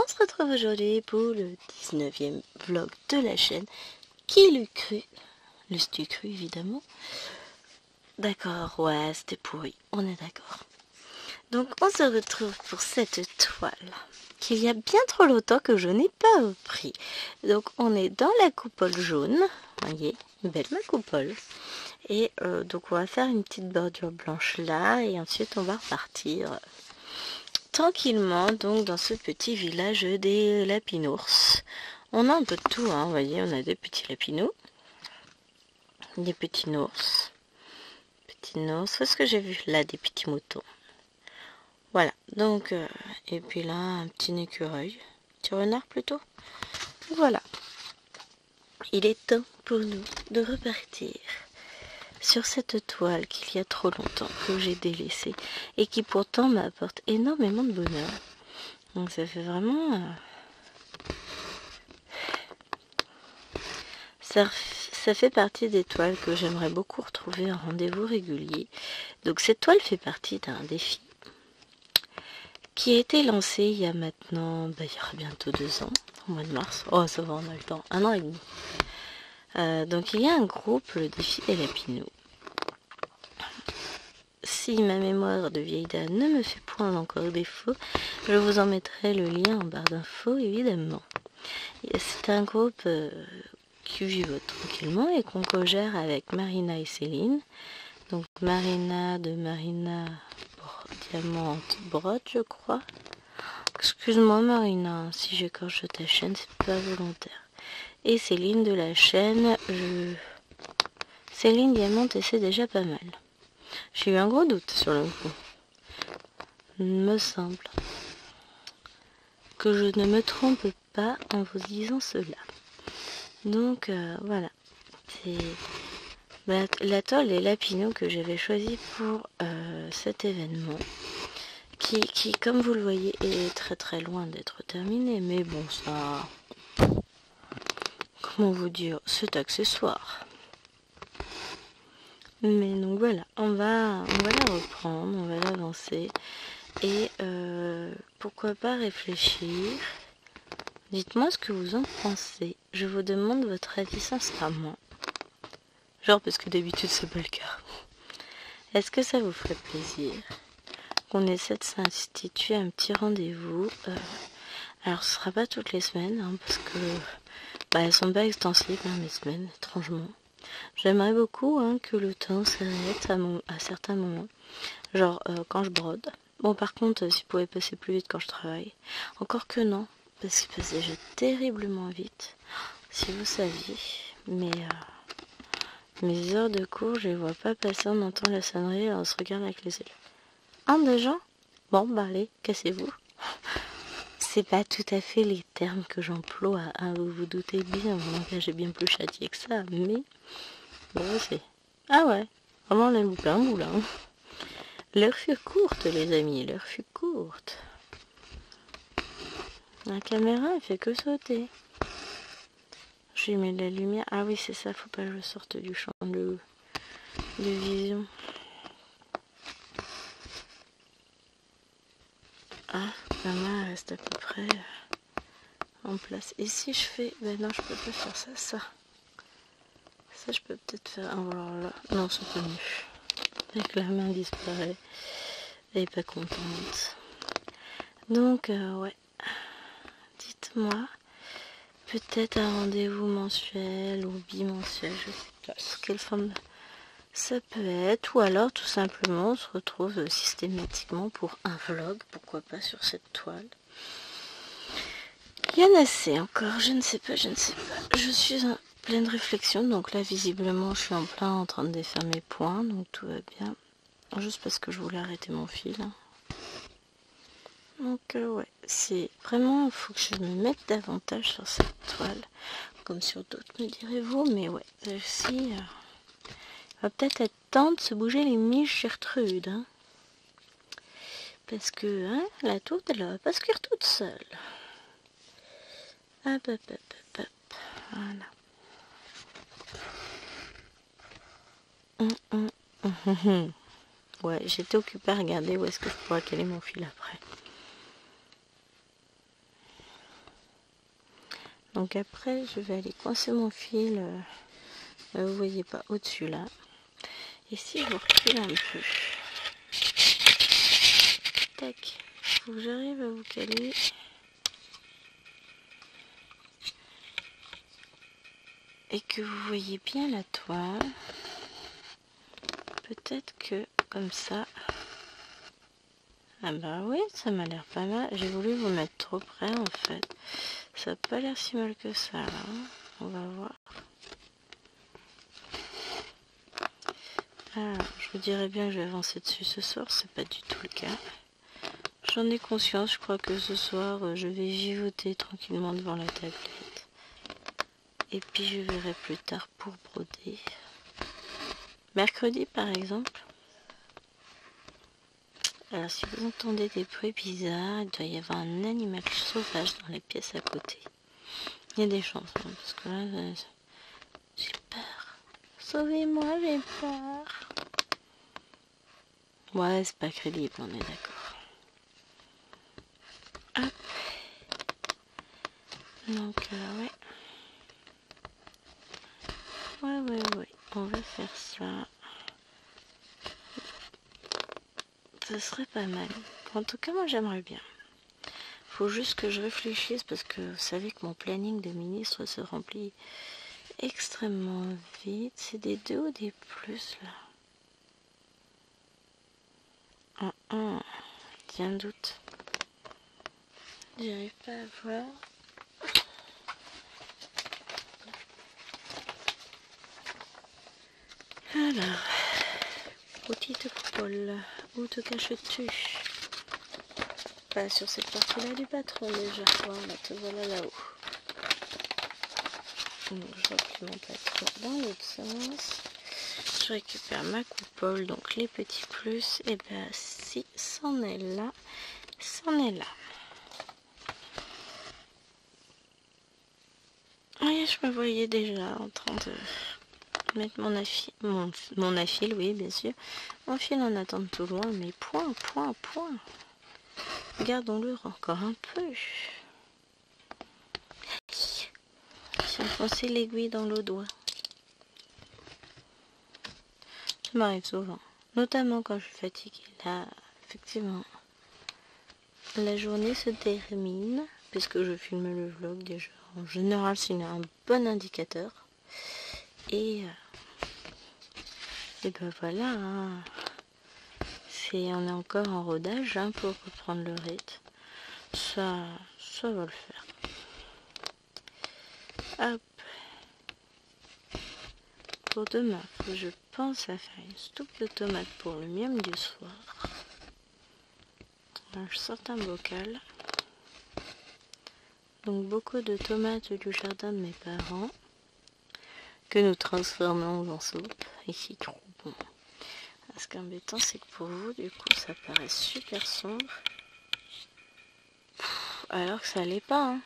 On se retrouve aujourd'hui pour le 19e vlog de la chaîne. Qui l'eût cru? L'eût cru évidemment. D'accord, ouais, c'était pourri, on est d'accord. Donc on se retrouve pour cette toile qu'il y a bien trop longtemps que je n'ai pas repris. Donc on est dans la coupole jaune, voyez, belle ma coupole. Et donc on va faire une petite bordure blanche là et ensuite on va repartir tranquillement donc dans ce petit village des lapinours. On a un peu de tout, hein, vous voyez, on a des petits lapinous, des petits nours, qu'est-ce que j'ai vu là, des petits moutons. Voilà, donc, et puis là, un petit écureuil, petit renard plutôt. Voilà, il est temps pour nous de repartir sur cette toile qu'il y a trop longtemps que j'ai délaissée et qui pourtant m'apporte énormément de bonheur. Donc ça fait vraiment... Ça fait partie des toiles que j'aimerais beaucoup retrouver en rendez-vous régulier. Donc cette toile fait partie d'un défi qui a été lancé il y a maintenant, il y aura bientôt 2 ans, au mois de mars. Oh ça va, on a le temps, 1 an et demi. Donc il y a un groupe, le défi des lapinous. Si ma mémoire de vieille dame ne me fait point encore défaut, je vous en mettrai le lien en barre d'infos évidemment. C'est un groupe qui vivote tranquillement et qu'on co-gère avec Marina et Céline. Donc Marina de Marina Diamante Brode, je crois. Excuse-moi Marina, si j'écorche ta chaîne, c'est pas volontaire. Et Céline de la chaîne, Céline Diamante, et c'est déjà pas mal. J'ai eu un gros doute sur le coup. Il me semble que je ne me trompe pas en vous disant cela. Donc voilà, c'est la toile des lapinous que j'avais choisi pour cet événement, qui, comme vous le voyez, est très très loin d'être terminé, mais bon, ça, comment vous dire, c'est accessoire. Mais donc voilà, on va la reprendre, on va l'avancer, et pourquoi pas réfléchir. Dites-moi ce que vous en pensez. Je vous demande votre avis sincèrement. Genre parce que d'habitude c'est pas le cas. Est-ce que ça vous ferait plaisir qu'on essaie de s'instituer un petit rendez-vous alors ce sera pas toutes les semaines, hein, parce que elles sont pas extensibles, hein, mes semaines, étrangement. J'aimerais beaucoup que le temps s'arrête à certains moments. Genre quand je brode. Bon par contre, s'il pouvait passer plus vite quand je travaille. Encore que non. Parce qu'il passe déjà terriblement vite, si vous saviez. Mais mes heures de cours, je les vois pas passer, on entend la sonnerie et on se regarde avec les élèves. Un déjà? Bon, allez, cassez-vous. C'est pas tout à fait les termes que j'emploie, vous vous doutez bien, mon langage est bien plus châtié que ça, mais bon, c'est... Ah ouais, vraiment la loupe un moulin. L'heure fut courte, les amis, l'heure fut courte. La caméra, elle fait que sauter. J'ai mis de la lumière. Ah oui, c'est ça, faut pas que je sorte du champ de vision. Ah, la main reste à peu près en place. Et si je fais... non, je peux pas faire ça, ça. Ça, je peux peut-être faire... alors là, non, c'est pas mieux. Avec la main disparaît. Elle est pas contente. Donc, ouais. Dites-moi... peut-être un rendez-vous mensuel ou bimensuel, je sais pas sous quelle forme ça peut être, ou alors tout simplement on se retrouve systématiquement pour un vlog, pourquoi pas sur cette toile. Il y en a assez encore, je ne sais pas, je suis en pleine réflexion, donc là visiblement je suis en plein en train de défaire mes points, donc tout va bien, juste parce que je voulais arrêter mon fil. Donc ouais, c'est vraiment, il faut que je me mette davantage sur cette toile, comme sur d'autres me direz-vous, mais ouais, celle-ci, va peut-être être temps de se bouger les miches Gertrude, hein, parce que la tourte, elle va pas se cuire toute seule. Hop, hop, hop, hop, hop, voilà. Ouais, j'étais occupée à regarder où est-ce que je pourrais caler mon fil après. Donc après, je vais aller coincer mon fil, vous voyez pas, au-dessus là. Et si je vous recule un peu, tac, faut que j'arrive à vous caler. Et que vous voyez bien la toile. Peut-être que comme ça. Ah bah oui, ça m'a l'air pas mal. J'ai voulu vous mettre trop près en fait. Ça n'a pas l'air si mal que ça là. On va voir. Ah, je vous dirais bien que je vais avancer dessus ce soir, c'est pas du tout le cas. J'en ai conscience, je crois que ce soir je vais vivoter tranquillement devant la tablette. Et puis je verrai plus tard pour broder. Mercredi par exemple. Alors si vous entendez des bruits bizarres, il doit y avoir un animal sauvage dans les pièces à côté. Il y a des chances, hein, parce que là, j'ai peur. Sauvez-moi, j'ai peur. Ouais, c'est pas crédible, on est d'accord. Hop. Donc, ouais. Ouais. On va faire ça. Ça serait pas mal. En tout cas, moi, j'aimerais bien. Faut juste que je réfléchisse parce que vous savez que mon planning de ministre se remplit extrêmement vite. C'est des 2 ou des plus, là. J'ai un doute. J'arrive pas à voir. Alors, petite coupole, où te caches-tu? Pas sur cette partie-là du patron déjà. Voilà, te voilà là-haut. Donc, je replie mon patron dans l'autre sens. Je récupère ma coupole, donc les petits plus. Et ben si, c'en est là, c'en est là. Oui, je me voyais déjà en train de mettre mon affil, oui, bien sûr. Mon fil en attente tout loin, mais point. Gardons-le encore un peu. J'ai enfoncé l'aiguille dans le doigt. Ça m'arrive souvent, notamment quand je suis fatiguée. Là, effectivement, la journée se termine, puisque je filme le vlog déjà. En général, c'est un bon indicateur. Et ben voilà, hein. On est encore en rodage hein, pour reprendre le rythme. Ça va le faire. Hop. Pour demain, je pense à faire une soupe de tomates pour le miam du soir. Alors, je sors un bocal. Donc beaucoup de tomates du jardin de mes parents que nous transformons en soupe. Et c'est trop bon. Ce qui est embêtant, c'est que pour vous, du coup, ça paraît super sombre. Alors que ça l'est pas. Hein.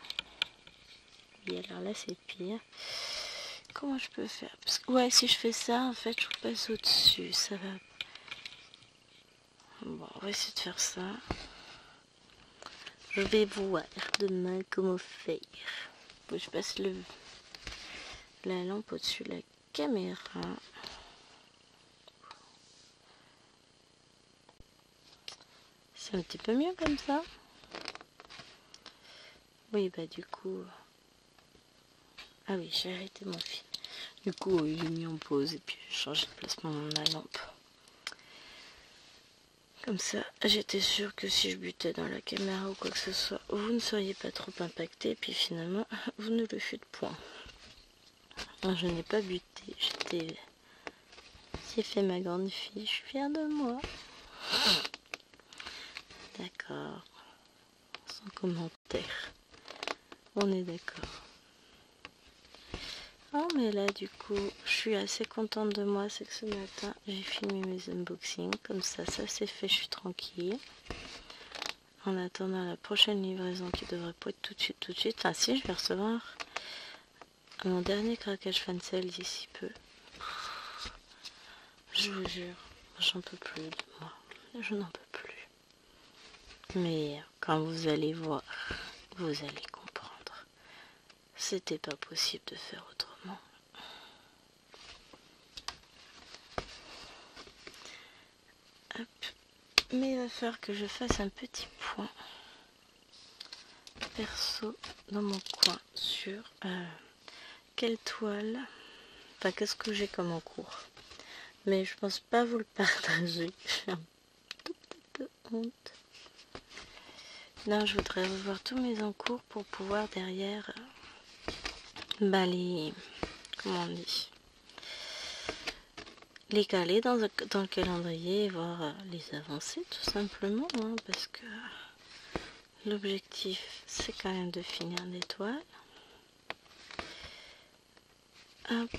Et alors là, c'est pire. Comment je peux faire? Parce que, ouais, si je fais ça, en fait, je passe au-dessus. Ça va. Bon, on va essayer de faire ça. Je vais voir demain comment faire. Bon, je passe la lampe au-dessus de la caméra. C'est un petit peu mieux comme ça. Oui, bah du coup... Ah oui, j'ai arrêté mon fil. Du coup, j'ai mis en pause et puis j'ai changé de placement de la lampe. Comme ça, j'étais sûre que si je butais dans la caméra ou quoi que ce soit, vous ne seriez pas trop impacté. Et puis finalement, vous ne le fûtes point. Je n'ai pas buté. J'ai fait ma grande fille. Je suis fière de moi. D'accord. Sans commentaire. On est d'accord. Oh mais là du coup je suis assez contente de moi, c'est que ce matin j'ai filmé mes unboxings, comme ça c'est fait, je suis tranquille. En attendant la prochaine livraison qui devrait pas être tout de suite. Enfin si, je vais recevoir mon dernier craquage fan sale d'ici peu. Je vous jure, j'en peux plus de moi, je n'en peux plus. Mais quand vous allez voir, vous allez comprendre. c'était pas possible de faire autrement. Hop. Mais il va falloir que je fasse un petit point perso dans mon coin sur quelle toile, enfin qu'est-ce que j'ai comme en cours. Mais je pense pas vous le partager. J'ai un tout petit peu honte. Non, je voudrais revoir tous mes encours pour pouvoir derrière les, comment on dit, les caler dans le calendrier et voir les avancées tout simplement, hein, parce que l'objectif c'est quand même de finir des toiles. Hop.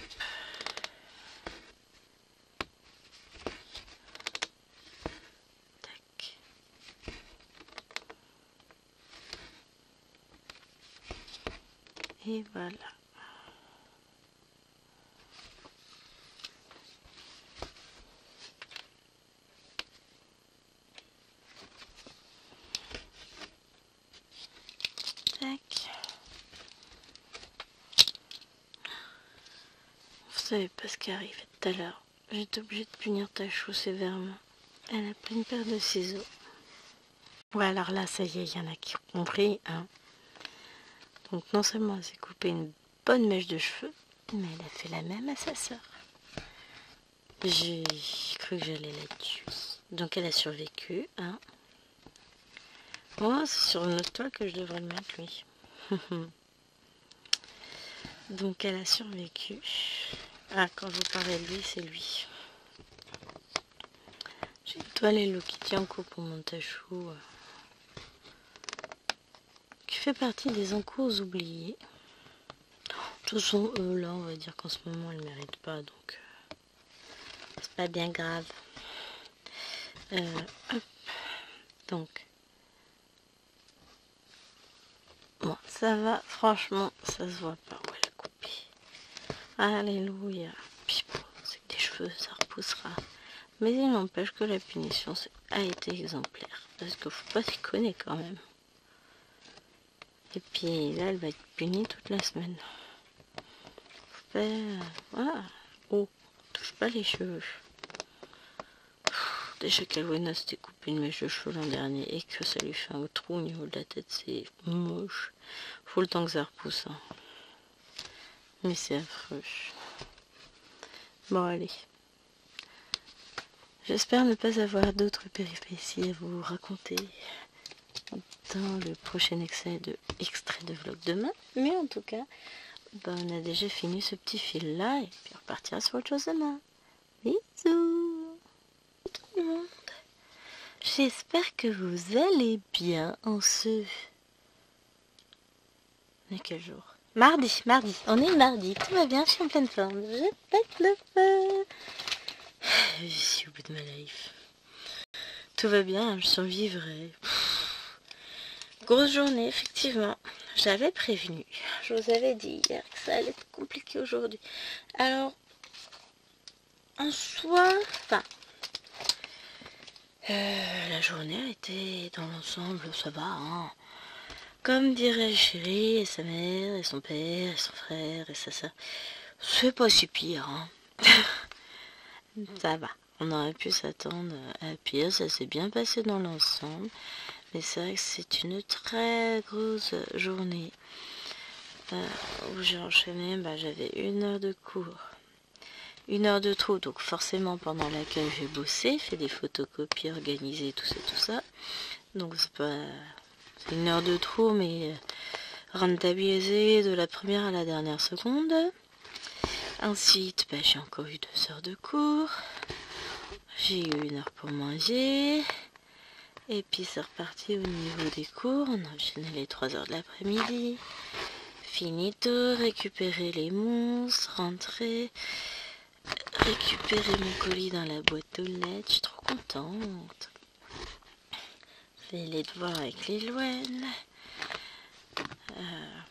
Tac. Et voilà. Tac. Vous savez pas ce qui arrivait tout à l'heure. J'étais obligée de punir Tachou sévèrement. Elle a pris une paire de ciseaux. Ouais, alors là, ça y est, il y en a qui ont compris, hein. Donc non seulement elle s'est coupé une bonne mèche de cheveux, mais elle a fait la même à sa sœur. J'ai cru que j'allais la tuer. Donc elle a survécu, hein. Moi, c'est sur une autre toile que je devrais le mettre, lui. Donc elle a survécu. Ah, quand je vous parlais de lui, c'est lui. J'ai une toile Hello Kitty en cours pour mon Tachou, qui fait partie des encours oubliés. De toute façon, là, on va dire qu'en ce moment, elle ne mérite pas, donc c'est pas bien grave. Hop. Donc, bon, ça va, franchement, ça se voit pas où elle a coupé. Alléluia. Puis bon, c'est que des cheveux, ça repoussera. Mais il n'empêche que la punition a été exemplaire, parce qu'il faut pas s'y connaître quand même. Et puis là, elle va être punie toute la semaine. Faut pas... Voilà. Oh, touche pas les cheveux. Déjà qu'Alwena s'était coupé une mèche de cheveux l'an dernier et que ça lui fait un trou au niveau de la tête, c'est moche. Faut le temps que ça repousse. Hein. Mais c'est affreux. Bon, allez. J'espère ne pas avoir d'autres péripéties à vous raconter dans le prochain extrait de vlog demain. Mais en tout cas, on a déjà fini ce petit fil-là et puis on repartira sur autre chose demain. Bisous tout le monde. J'espère que vous allez bien en ce... On est quel jour? Mardi. On est mardi. Tout va bien, je suis en pleine forme. Je pète le feu. Je suis au bout de ma life. Tout va bien, je survivrai. Grosse journée, effectivement. J'avais prévenu. Je vous avais dit hier que ça allait être compliqué aujourd'hui. Alors, en soi, enfin... la journée a été, dans l'ensemble, ça va, hein. Comme dirait Chéri et sa mère, et son père, et son frère, et sa sœur, c'est pas si pire, hein. Ça va. On aurait pu s'attendre à pire, ça s'est bien passé dans l'ensemble. Mais c'est vrai que c'est une très grosse journée où j'ai enchaîné, j'avais 1 heure de cours. 1 heure de trou, donc forcément pendant laquelle j'ai bossé, fait des photocopies, organisé tout ça. Donc c'est pas... C'est 1 heure de trou, mais rentabilisé de la première à la dernière seconde. Ensuite, j'ai encore eu 2 heures de cours. J'ai eu 1 heure pour manger. Et puis c'est reparti au niveau des cours. On a enchaîné les 3 heures de l'après-midi. Finito, récupérer les monstres, rentrer, récupérer mon colis dans la boîte aux lettres. Je suis trop contente. Fait les devoirs avec Lilwen.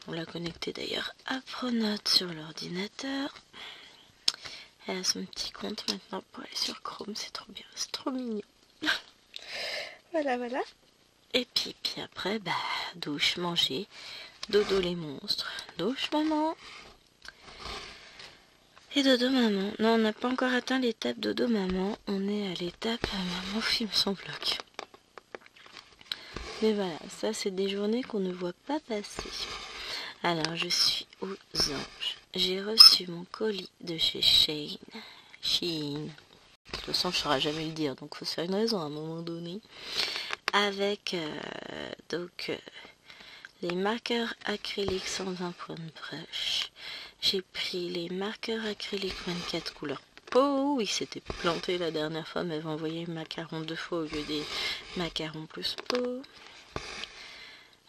On l'a connecté d'ailleurs à Pronote sur l'ordinateur. Elle a son petit compte maintenant pour aller sur Chrome. C'est trop bien, c'est trop mignon. Voilà. Et puis après, douche, manger, dodo les monstres. douche maman. Et dodo maman. Non, on n'a pas encore atteint l'étape dodo maman. On est à l'étape maman filme son vlog. Mais voilà, ça c'est des journées qu'on ne voit pas passer. Alors je suis aux anges. J'ai reçu mon colis de chez Shein. De toute façon je ne saurais jamais le dire, donc il faut se faire une raison à un moment donné. Avec les marqueurs acryliques 120 points de brush. J'ai pris les marqueurs acryliques 24 couleurs peau. Il s'était planté la dernière fois, m'avait envoyé macarons 2 fois au lieu des macarons plus peau.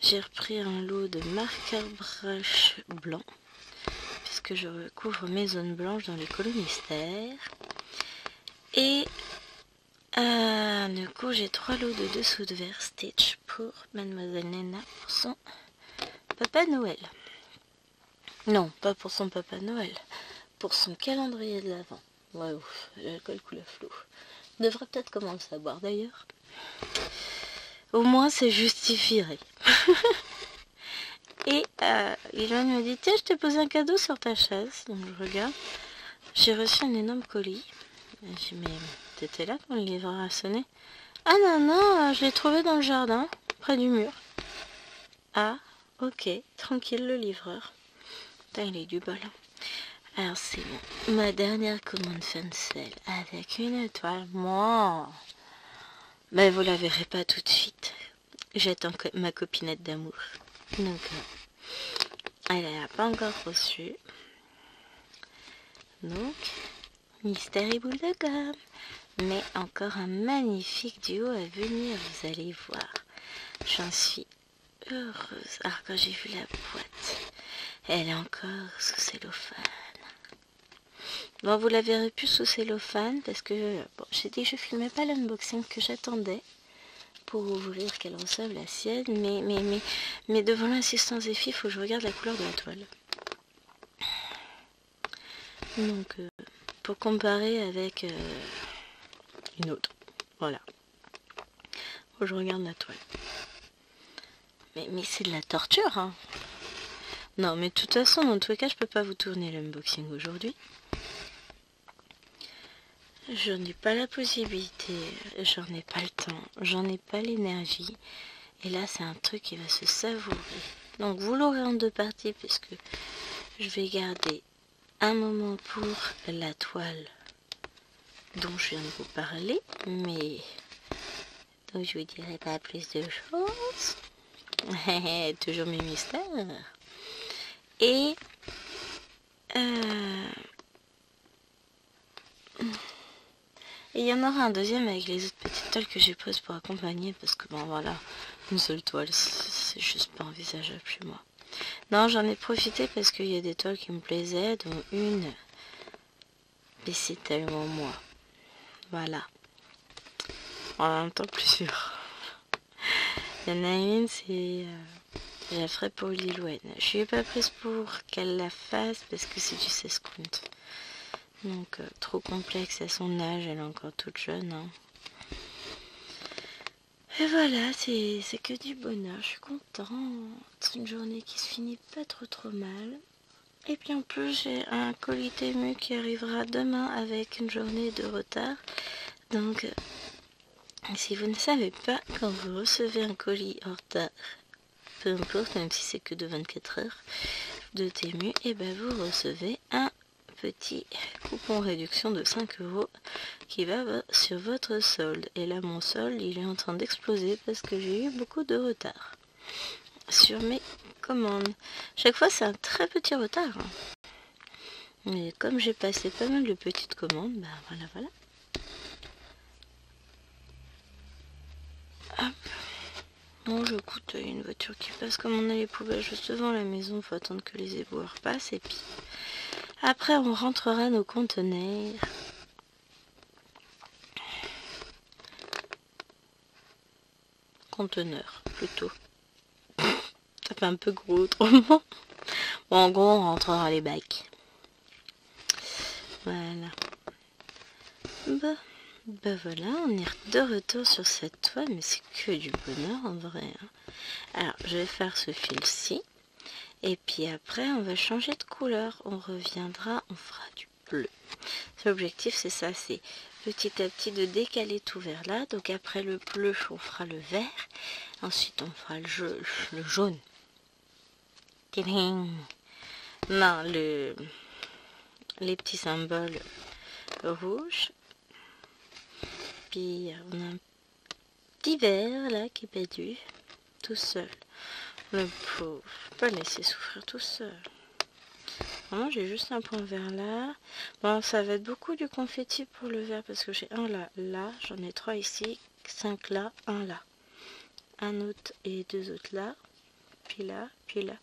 J'ai repris un lot de marqueurs brush blancs, puisque je recouvre mes zones blanches dans les colos mystères. Et du coup, j'ai 3 lots de dessous de verre Stitch pour Mademoiselle Nena pour son Papa Noël. Non, pas pour son Papa Noël, pour son calendrier de l'Avent. Ouais, ouf, l'alcool coule à flot. On devrait peut-être commencer à boire d'ailleurs. Au moins, c'est justifierait. Et Ilan me dit, tiens, je t'ai posé un cadeau sur ta chaise. Donc je regarde. J'ai reçu un énorme colis. J'ai dit, mais t'étais là quand le livreur a sonné? Ah non, je l'ai trouvé dans le jardin, près du mur. Ah, ok, tranquille le livreur. Putain, il est du bol. Alors c'est bon. Ma dernière commande Fancel avec une étoile. Moi. Mais vous la verrez pas tout de suite. J'attends ma copinette d'amour. Donc, elle n'a pas encore reçu. Donc, mystère et boule de gomme. Mais encore un magnifique duo à venir, vous allez voir. J'en suis heureuse. Alors quand j'ai vu la boîte, elle est encore sous cellophane. Bon, vous la verrez plus sous cellophane parce que bon, j'ai dit que je filmais pas l'unboxing que j'attendais pour ouvrir qu'elle reçoive la sienne, mais devant l'assistance des filles, il faut que je regarde la couleur de la toile. Donc, pour comparer avec une autre, voilà. Faut que je regarde la toile. Mais c'est de la torture, hein. Non, mais de toute façon, dans tous les cas, je peux pas vous tourner l'unboxing aujourd'hui. Je n'ai pas la possibilité, j'en ai pas le temps, j'en ai pas l'énergie. Et là, c'est un truc qui va se savourer. Donc, vous l'aurez en 2 parties, puisque je vais garder un moment pour la toile dont je viens de vous parler. Mais, donc, je vous dirai pas plus de choses. Toujours mes mystères. Et, et il y en aura un deuxième avec les autres petites toiles que j'ai prises pour accompagner, parce que bon voilà, une seule toile, c'est juste pas envisageable chez moi. Non, j'en ai profité parce qu'il y a des toiles qui me plaisaient, dont une, mais c'est tellement moi. Voilà. En même temps, plusieurs. Il y en a une, c'est... je la ferai pour Lilouane. Je lui ai pas prise pour qu'elle la fasse parce que c'est du 16 compte. Donc, trop complexe à son âge, elle est encore toute jeune. Hein. Et voilà, c'est que du bonheur, je suis contente. C'est une journée qui se finit pas trop mal. Et puis en plus, j'ai un colis Temu qui arrivera demain avec une journée de retard. Donc, si vous ne savez pas, quand vous recevez un colis en retard, peu importe, même si c'est que de 24 heures de Temu, et ben vous recevez un petit coupon réduction de 5 € qui va sur votre solde. Et là, mon solde, il est en train d'exploser parce que j'ai eu beaucoup de retard sur mes commandes. Chaque fois, c'est un très petit retard. Mais comme j'ai passé pas mal de petites commandes, bah voilà. Hop. Bon, j'écoute une voiture qui passe, comme on a les poubelles juste devant la maison, faut attendre que les éboueurs passent et puis après on rentrera nos conteneurs. Conteneurs, plutôt. Ça fait un peu gros autrement. Bon, en gros, on rentrera les bacs. Voilà. Bah voilà, on est de retour sur cette toile, mais c'est que du bonheur en vrai. Hein. Alors, je vais faire ce fil-ci. Et puis après, on va changer de couleur. On reviendra, on fera du bleu. L'objectif, c'est ça, c'est petit à petit de décaler tout vers là. Donc après le bleu, on fera le vert. Ensuite, on fera le jaune. Tiding. Non, les petits symboles rouges. Puis on a un petit vert là qui est perdu, tout seul. Le pauvre, je peux pas le laisser souffrir tout seul. Vraiment, j'ai juste un point vert là. Bon, ça va être beaucoup du confetti pour le vert parce que j'ai un là, j'en ai 3 ici, 5 là, un là. Un autre et 2 autres là, puis là, puis là.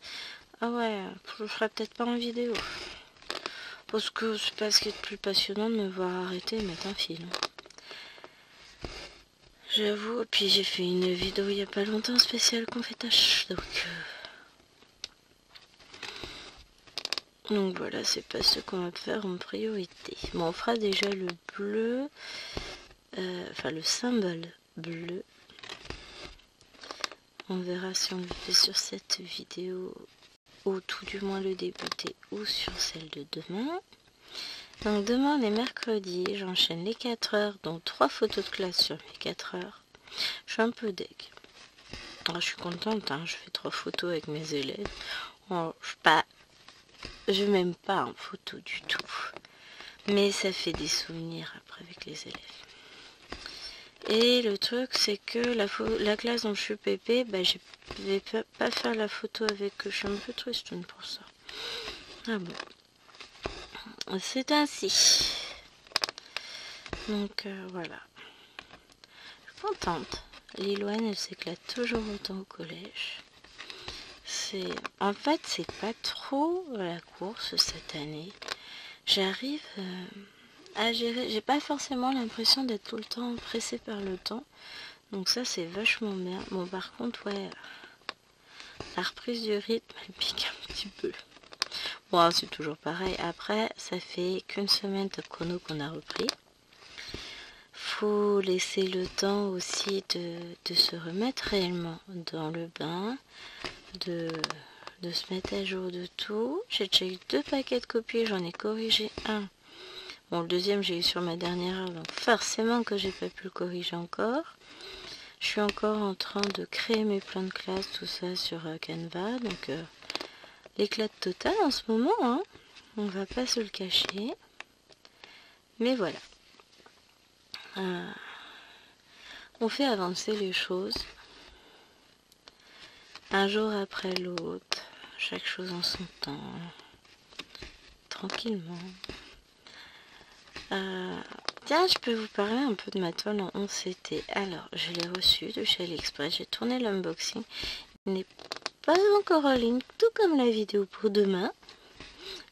Ah ouais, je le ferai peut-être pas en vidéo. Parce que c'est pas ce qui est le plus passionnant de me voir arrêter et mettre un fil. J'avoue, et puis j'ai fait une vidéo il y a pas longtemps spéciale confettache, donc voilà, c'est pas ce qu'on va faire en priorité. Bon, on fera déjà le bleu, enfin le symbole bleu. On verra si on le fait sur cette vidéo, ou tout du moins le débuter, ou sur celle de demain. Donc demain on est mercredi, j'enchaîne les 4 heures, donc 3 photos de classe sur mes 4 heures. Je suis un peu deg. Alors, je suis contente, hein, je fais 3 photos avec mes élèves. Oh, je m'aime pas en photo du tout. Mais ça fait des souvenirs après avec les élèves. Et le truc, c'est que la classe dont je suis pépé, bah, je vais pas faire la photo avec eux. Je suis un peu triste pour ça. Ah bon. C'est ainsi. Donc voilà. Je suis contente. Liloane, elle s'éclate toujours autant au collège. En fait, c'est pas trop la course cette année. J'arrive à gérer. J'ai pas forcément l'impression d'être tout le temps pressée par le temps. Donc ça, c'est vachement bien. Bon, par contre, ouais, la reprise du rythme, elle pique un petit peu. Bon, c'est toujours pareil. Après, ça fait qu'une semaine de chrono qu'on a repris. Faut laisser le temps aussi de se remettre réellement dans le bain, de se mettre à jour de tout. J'ai déjà eu 2 paquets de copies, j'en ai corrigé un. Bon, le deuxième, j'ai eu sur ma dernière heure, donc forcément que j'ai pas pu le corriger encore. Je suis encore en train de créer mes plans de classe, tout ça sur Canva, donc l'éclat total en ce moment, hein. On va pas se le cacher. Mais voilà. On fait avancer les choses un jour après l'autre, chaque chose en son temps, tranquillement. Tiens, je peux vous parler un peu de ma toile en 11 CT. Alors, je l'ai reçue de chez AliExpress, j'ai tourné l'unboxing. Il n'est pas encore en ligne, tout comme la vidéo pour demain.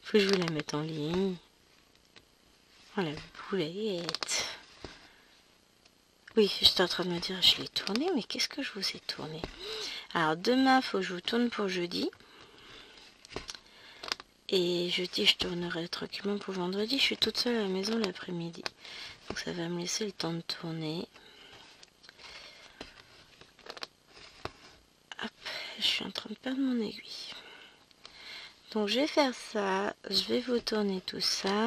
Faut que je vous la mette en ligne. Voilà, la boulette. Oui, j'étais en train de me dire, je l'ai tourné, mais qu'est-ce que je vous ai tourné? Alors, demain, faut que je vous tourne pour jeudi. Et jeudi, je tournerai tranquillement pour vendredi. Je suis toute seule à la maison l'après-midi. Donc, ça va me laisser le temps de tourner. Hop, je suis en train de perdre mon aiguille. Donc, je vais faire ça. Je vais vous tourner tout ça.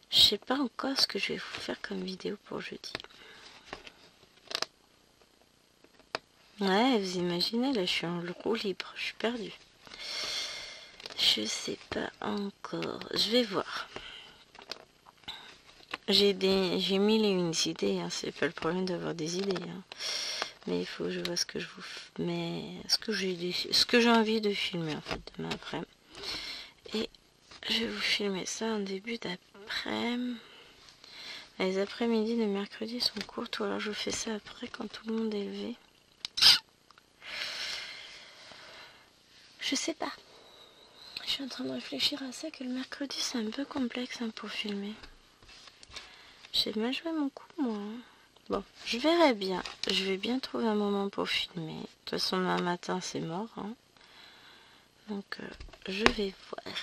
Je sais pas encore ce que je vais vous faire comme vidéo pour jeudi. Ouais, vous imaginez, là, je suis en roue libre. Je suis perdue. Je sais pas encore. Je vais voir. J'ai mille et une idées. Hein. C'est pas le problème d'avoir des idées. Hein. Mais il faut que je vois ce que je vous mets. Ce que j'ai envie de filmer en fait demain après. Et je vais vous filmer ça en début d'après. Les après-midi de mercredi sont courtes. Ou alors je fais ça après quand tout le monde est levé. Je sais pas. Je suis en train de réfléchir à ça que le mercredi c'est un peu complexe hein, pour filmer. J'ai mal joué mon coup moi. Bon, je verrai bien. Je vais bien trouver un moment pour filmer. De toute façon, demain matin c'est mort. Hein. Donc je vais voir.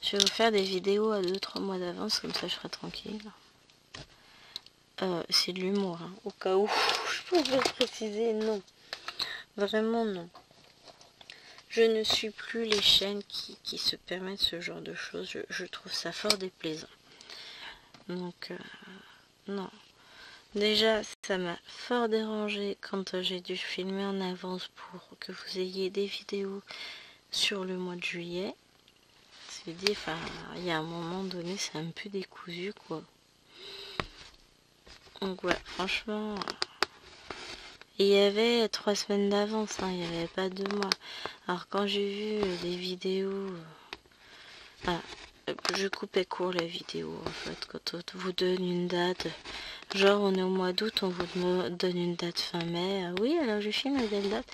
Je vais vous faire des vidéos à 2-3 mois d'avance, comme ça je serai tranquille. C'est de l'humour, hein. Au cas où je pourrais préciser, non. Vraiment non. Je ne suis plus les chaînes qui se permettent ce genre de choses. Je trouve ça fort déplaisant. Donc, non. Déjà, ça m'a fort dérangé quand j'ai dû filmer en avance pour que vous ayez des vidéos sur le mois de juillet. C'est dit, enfin, il y a un moment donné, c'est un peu décousu, quoi. Donc, ouais, franchement... Et il y avait 3 semaines d'avance, hein, il n'y avait pas 2 mois. Alors, quand j'ai vu des vidéos... je coupais court la vidéo, en fait, quand on vous donne une date... Genre, on est au mois d'août, on vous donne une date fin mai. Ah oui, alors je filme à telle date.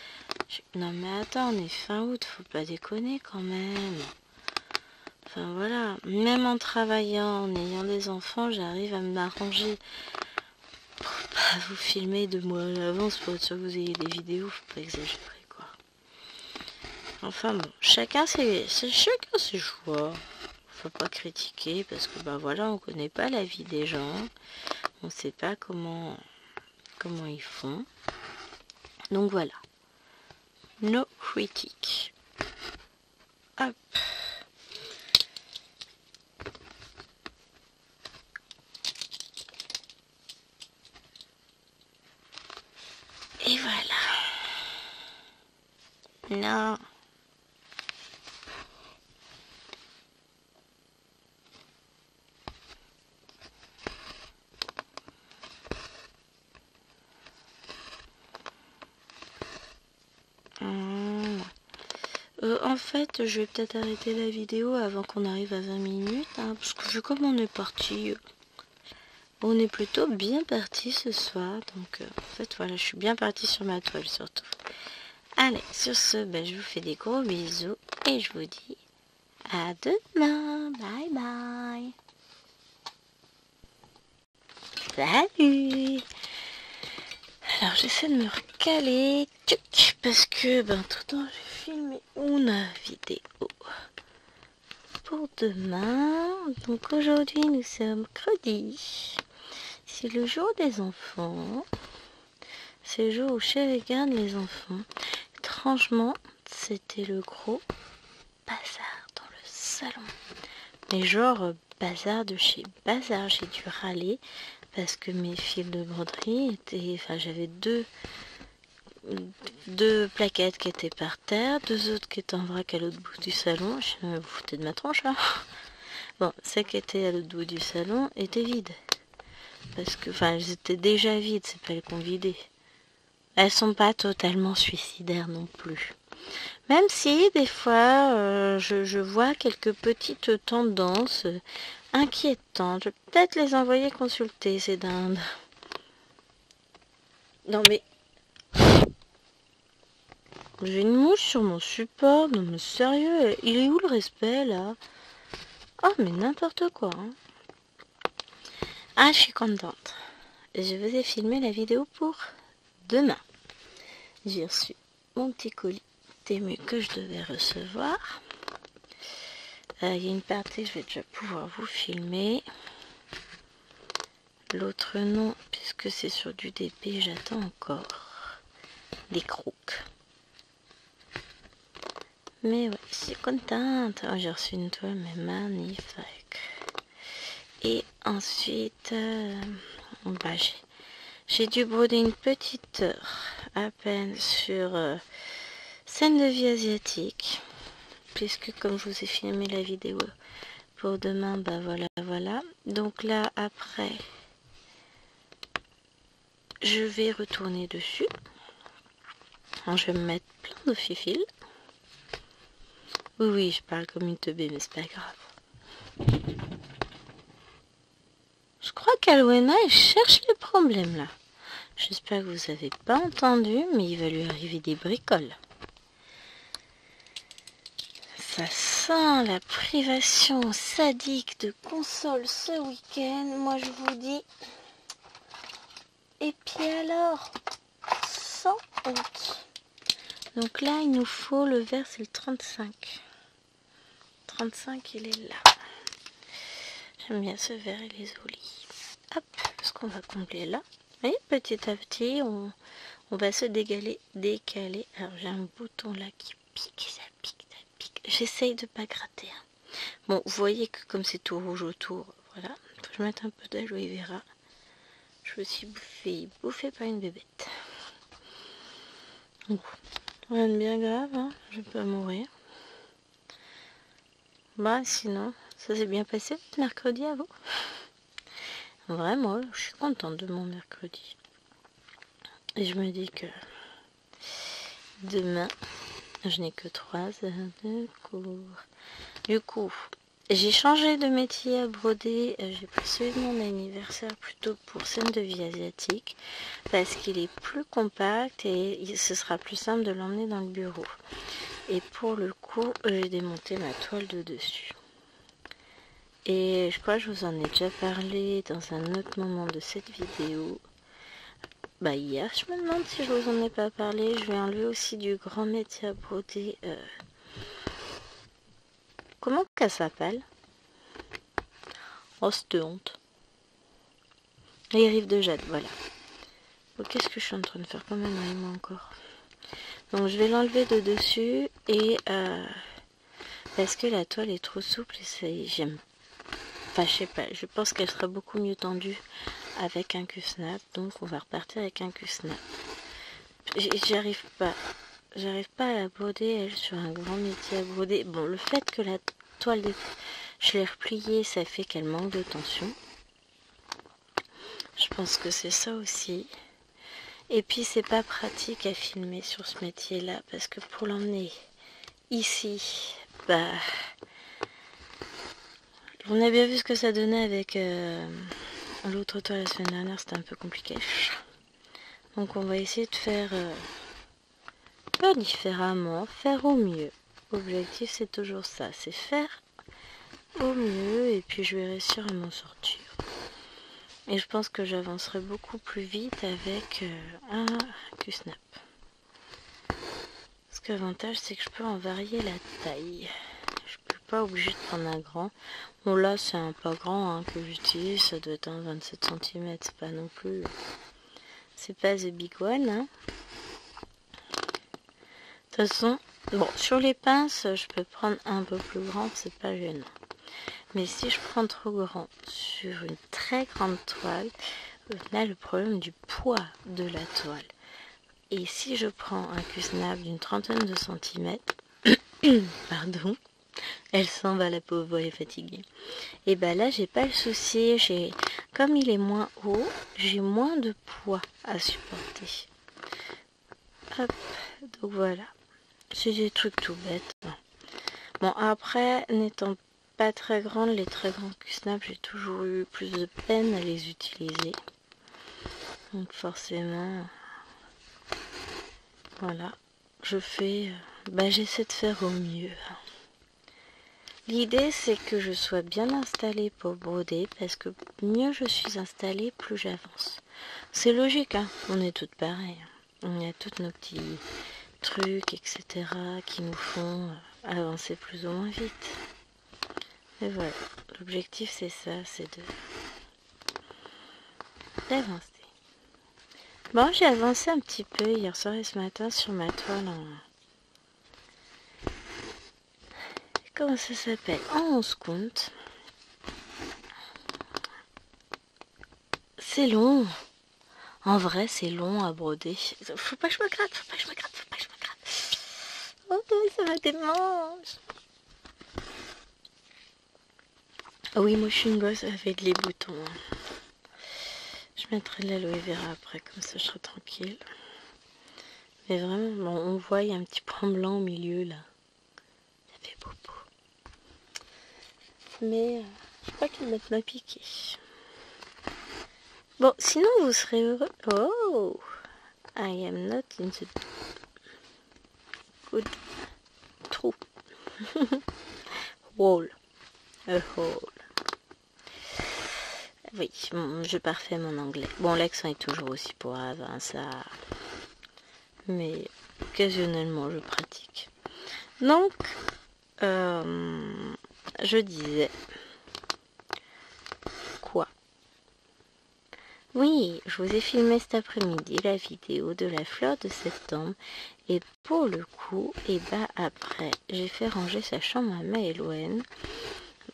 Non, mais attends, on est fin août, faut pas déconner quand même. Enfin, voilà. Même en travaillant, en ayant des enfants, j'arrive à m'arranger pour pas vous filmer 2 mois à l'avance pour être sûr que vous ayez des vidéos. Faut pas exagérer, quoi. Enfin bon, chacun ses choix. Faut pas critiquer parce que, bah voilà, on connaît pas la vie des gens. On sait pas comment ils font. Donc voilà. No critique. Hop. Et voilà. Non. En fait, je vais peut-être arrêter la vidéo avant qu'on arrive à 20 minutes, hein, parce que vu comme on est parti, on est plutôt bien parti ce soir, donc en fait voilà, je suis bien partie sur ma toile surtout. Allez, sur ce, ben, je vous fais des gros bisous et je vous dis à demain, bye bye. Salut. Alors j'essaie de me recaler, parce que ben tout le temps j'ai filmé une vidéo pour demain. Donc aujourd'hui nous sommes mercredi. C'est le jour des enfants. C'est le jour où je regarde les enfants. Étrangement, c'était le gros bazar dans le salon. Mais genre bazar de chez bazar, j'ai dû râler parce que mes fils de broderie étaient... Enfin j'avais deux plaquettes qui étaient par terre, 2 autres qui étaient en vrac à l'autre bout du salon. Je me foutais de ma tronche là. Bon, celles qui étaient à l'autre bout du salon étaient vides. Parce que, enfin, elles étaient déjà vides, c'est pas elles qu'on vidait. Elles sont pas totalement suicidaires non plus. Même si, des fois, je vois quelques petites tendances inquiétantes. Je vais peut-être les envoyer consulter, ces dindes. Non mais... J'ai une mouche sur mon support. Non mais sérieux, il est où le respect, là? Oh, mais n'importe quoi, hein. Ah, je suis contente. Je vous ai filmé la vidéo pour demain. J'ai reçu mon petit colis Temu que je devais recevoir. Il y a une partie que je vais déjà pouvoir vous filmer. L'autre non, puisque c'est sur du DP, j'attends encore des crocs. Mais ouais, je suis contente. Oh, j'ai reçu une toile, mais magnifique. Et ensuite, bah, j'ai dû broder une petite heure à peine sur scène de vie asiatique. Puisque comme je vous ai filmé la vidéo pour demain, bah voilà. Donc là, après, je vais retourner dessus. Alors, je vais me mettre plein de fil. Oui, je parle comme une teubée, mais c'est pas grave. Je crois qu'Alwena, elle cherche les problèmes, là. J'espère que vous avez pas entendu, mais il va lui arriver des bricoles. Ça sent la privation sadique de console ce week-end, moi je vous dis. Et puis alors, sans honte. Donc là, il nous faut le vert, c'est le 35. 35, il est là. J'aime bien ce vert, il est joli. Hop, ce qu'on va combler là. Et petit à petit, on va se décaler. Alors j'ai un bouton là qui pique, ça pique, ça pique. J'essaye de pas gratter. Hein. Bon, vous voyez que comme c'est tout rouge autour, voilà. Faut que je mette un peu d'aloe vera. Je me suis bouffée par une bébête. Bon, rien de bien grave, hein. Je vais pas mourir. Bah sinon, ça s'est bien passé votre mercredi à vous? Vraiment, je suis contente de mon mercredi. Et je me dis que demain, je n'ai que 3 heures de cours. Du coup, j'ai changé de métier à broder. J'ai pris celui de mon anniversaire plutôt pour scène de vie asiatique parce qu'il est plus compact et ce sera plus simple de l'emmener dans le bureau. Et pour le coup, j'ai démonté ma toile de dessus. Et je crois que je vous en ai déjà parlé dans un autre moment de cette vidéo. Bah hier, je me demande si je vous en ai pas parlé. Je vais enlever aussi du grand métier à broder. Comment ça s'appelle? Oh, c'était honte. Les rives de jade, voilà. Bon, qu'est-ce que je suis en train de faire comme moi encore? Donc je vais l'enlever de dessus et parce que la toile est trop souple et j'aime. Enfin, je sais pas. Je pense qu'elle sera beaucoup mieux tendue avec un Q-snap. Donc on va repartir avec un Q-snap. J'arrive pas à la broder elle sur un grand métier à broder. Bon, le fait que la toile je l'ai repliée, ça fait qu'elle manque de tension. Je pense que c'est ça aussi. Et puis c'est pas pratique à filmer sur ce métier là parce que pour l'emmener ici, bah on a bien vu ce que ça donnait avec l'autre toile la semaine dernière, c'était un peu compliqué. Donc on va essayer de faire différemment, faire au mieux. L'objectif c'est toujours ça, c'est faire au mieux et puis je vais réussir à m'en sortir. Et je pense que j'avancerai beaucoup plus vite avec un Q-snap. Parce que l'avantage c'est que je peux en varier la taille. Je suis pas obligée de prendre un grand. Bon là c'est un pas grand hein, que j'utilise, ça doit être un 27 cm, c'est pas non plus... C'est pas the big one. Hein. De toute façon, bon, sur les pinces, je peux prendre un peu plus grand, c'est pas gênant. Mais si je prends trop grand sur une très grande toile, on a le problème du poids de la toile. Et si je prends un Q-snap d'une trentaine de centimètres, pardon, elle s'en va la pauvre, elle est fatiguée. Et ben là, j'ai pas le souci, comme il est moins haut, j'ai moins de poids à supporter. Hop, donc voilà. C'est des trucs tout bêtes. Bon, après, n'étant pas très grande, les très grands Q-snap, j'ai toujours eu plus de peine à les utiliser. Donc forcément, voilà, j'essaie de faire au mieux. L'idée, c'est que je sois bien installée pour broder, parce que mieux je suis installée, plus j'avance. C'est logique, hein, on est toutes pareilles. On a tous nos petits trucs, etc., qui nous font avancer plus ou moins vite. Et voilà, l'objectif c'est ça, c'est d'avancer. Bon, j'ai avancé un petit peu hier soir et ce matin sur ma toile en... Comment ça s'appelle? En 11 comptes. C'est long. En vrai, c'est long à broder. Faut pas que je me gratte, faut pas que je me gratte. Oh, ça me démange. Ah oui, moi je suis une gosse avec les boutons. Je mettrai de l'aloe vera après, comme ça je serai tranquille. Mais vraiment, bon, on voit, il y a un petit point blanc au milieu là. Ça fait bobo. Mais je crois qu'il va m'a piqué. Bon, sinon vous serez heureux. Oh, I am not in the good trou. Wall. A hole. Oui, je parfais mon anglais. Bon, l'accent est toujours aussi pourrave, hein, ça. Mais occasionnellement, je pratique. Donc, je disais quoi? Oui, je vous ai filmé cet après-midi la vidéo de la fleur de septembre. Et pour le coup, et bah après, j'ai fait ranger sa chambre à Maëloine. De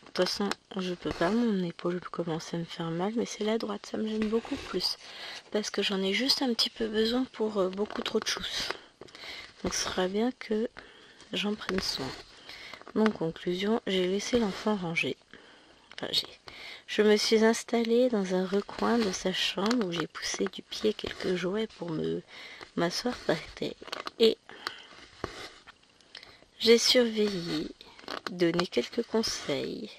toute façon, je peux pas, mon épaule commence à me faire mal, mais c'est la droite, ça me gêne beaucoup plus. Parce que j'en ai juste un petit peu besoin pour beaucoup trop de choses. Donc ce sera bien que j'en prenne soin. Donc conclusion, j'ai laissé l'enfant ranger. Enfin, je me suis installée dans un recoin de sa chambre où j'ai poussé du pied quelques jouets pour m'asseoir par terre. Et j'ai surveillé, donné quelques conseils.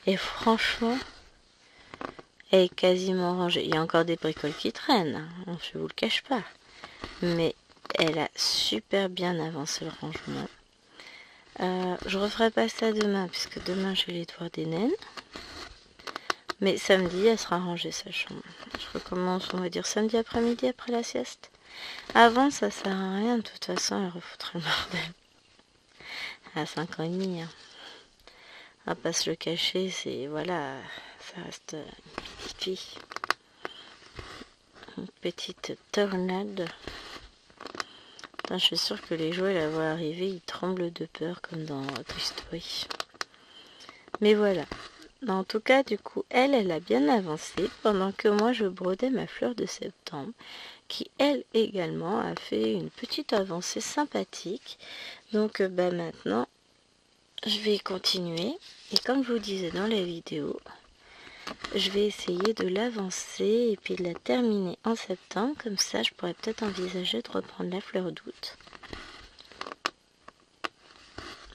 Et franchement, elle est quasiment rangée. Il y a encore des bricoles qui traînent, hein, je vous le cache pas. Mais elle a super bien avancé le rangement. Je referai pas ça demain, puisque demain j'ai les devoirs des naines. Mais samedi, elle sera rangée sa chambre. Je recommence, on va dire samedi après-midi après la sieste. Avant, ça sert à rien, de toute façon, elle refoutrait le bordel. À 5 ans et demi, hein. On va pas se le cacher, c'est, voilà, ça reste une petite fille. Une petite tornade. Enfin, je suis sûre que les jouets la voient arriver, ils tremblent de peur, comme dans Toy Story. Mais voilà. En tout cas, du coup, elle a bien avancé pendant que moi je brodais ma fleur de septembre, qui elle également a fait une petite avancée sympathique. Donc bah maintenant, je vais continuer. Et comme je vous disais dans la vidéo, je vais essayer de l'avancer et puis de la terminer en septembre. Comme ça, je pourrais peut-être envisager de reprendre la fleur d'août.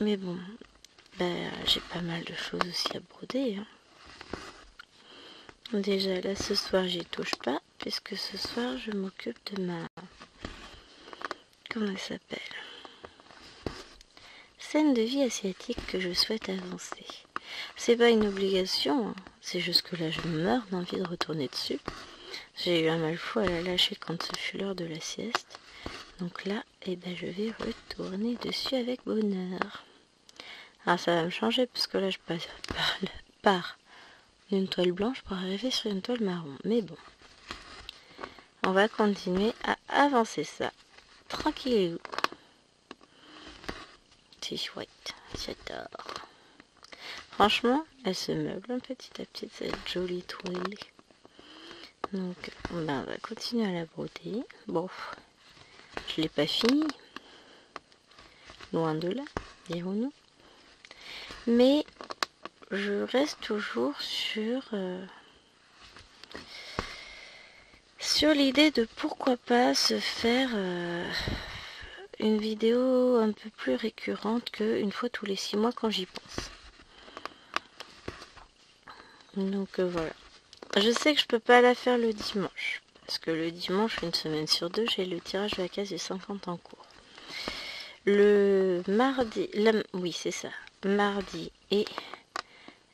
Mais bon, bah, j'ai pas mal de choses aussi à broder, hein. Déjà là ce soir j'y touche pas puisque ce soir je m'occupe de ma... Comment elle s'appelle? Scène de vie asiatique que je souhaite avancer. C'est pas une obligation, hein. C'est juste que là je meurs d'envie de retourner dessus. J'ai eu un mal fou à la lâcher quand ce fut l'heure de la sieste. Donc là, eh ben, je vais retourner dessus avec bonheur. Alors ça va me changer parce que là je passe par une toile blanche pour arriver sur une toile marron. Mais bon, on va continuer à avancer ça. Tranquille. C'est chouette, j'adore. Franchement, elle se meuble petit à petit, cette jolie toile. Donc, ben, on va continuer à la broder. Bon, je l'ai pas fini. Loin de là, dirons-nous. Mais je reste toujours sur l'idée de pourquoi pas se faire une vidéo un peu plus récurrente qu'une fois tous les 6 mois quand j'y pense. Donc voilà. Je sais que je peux pas la faire le dimanche. Parce que le dimanche, une semaine sur 2, j'ai le tirage de la case du 50 en cours. Le mardi... oui, c'est ça. Mardi et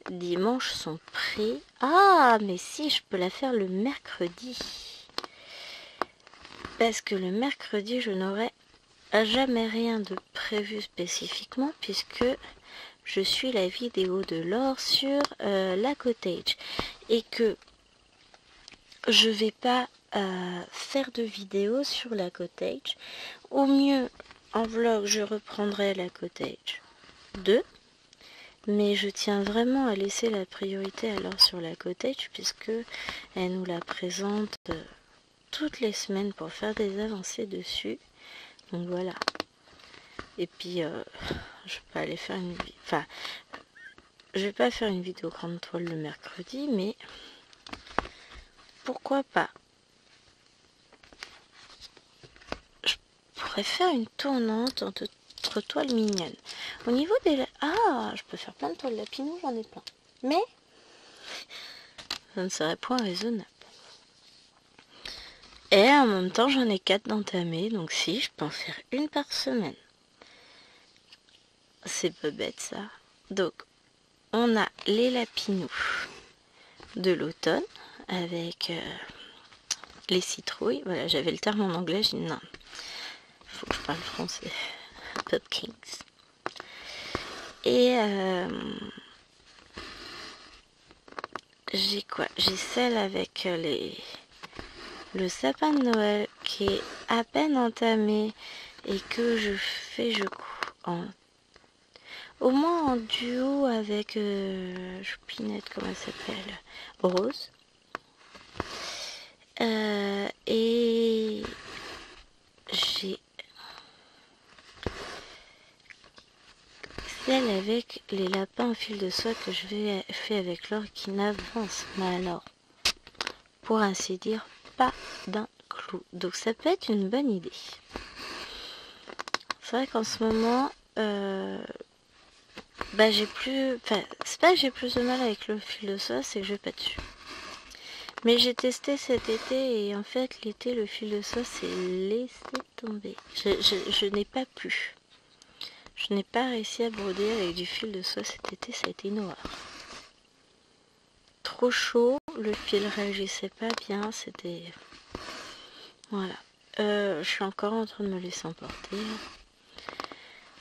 dimanche sont pris. Ah, mais si, je peux la faire le mercredi. Parce que le mercredi, je n'aurai jamais rien de prévu spécifiquement puisque je suis la vidéo de Laure sur la cottage. Et que je vais pas faire de vidéo sur la cottage. Au mieux, en vlog, je reprendrai la cottage 2. Mais je tiens vraiment à laisser la priorité alors sur la cottage puisque elle nous la présente toutes les semaines pour faire des avancées dessus. Donc voilà. Et puis je vais pas aller faire une vidéo. Enfin, je vais pas faire une vidéo grande toile le mercredi, mais pourquoi pas. Je pourrais faire une tournante entre toiles mignonnes. Au niveau des... Ah, je peux faire plein de toiles lapinou, j'en ai plein. Mais ça ne serait point raisonnable. Et en même temps, j'en ai 4 d'entamés, donc si, je peux en faire une par semaine. C'est pas bête ça. Donc, on a les lapinous de l'automne avec les citrouilles. Voilà, j'avais le terme en anglais, j'ai dit non, faut que je parle français. Pumpkins. Et j'ai quoi? J'ai celle avec le sapin de Noël qui est à peine entamé et que je fais, je crois, au moins en duo avec Choupinette, comment elle s'appelle, Rose. Et j'ai celle avec les lapins en fil de soie que je vais faire avec Laure qui n'avance, mais alors, pour ainsi dire, pas d'un clou. Donc ça peut être une bonne idée. C'est vrai qu'en ce moment, j'ai plus... Enfin, c'est pas que j'ai plus de mal avec le fil de soie, c'est que je vais pas dessus. Mais j'ai testé cet été et en fait, l'été, le fil de soie s'est laissé tomber. Je n'ai pas pu. Je n'ai pas réussi à broder avec du fil de soie cet été, ça a été une horreur. Trop chaud, le fil réagissait pas bien, c'était... Voilà. Je suis encore en train de me laisser emporter.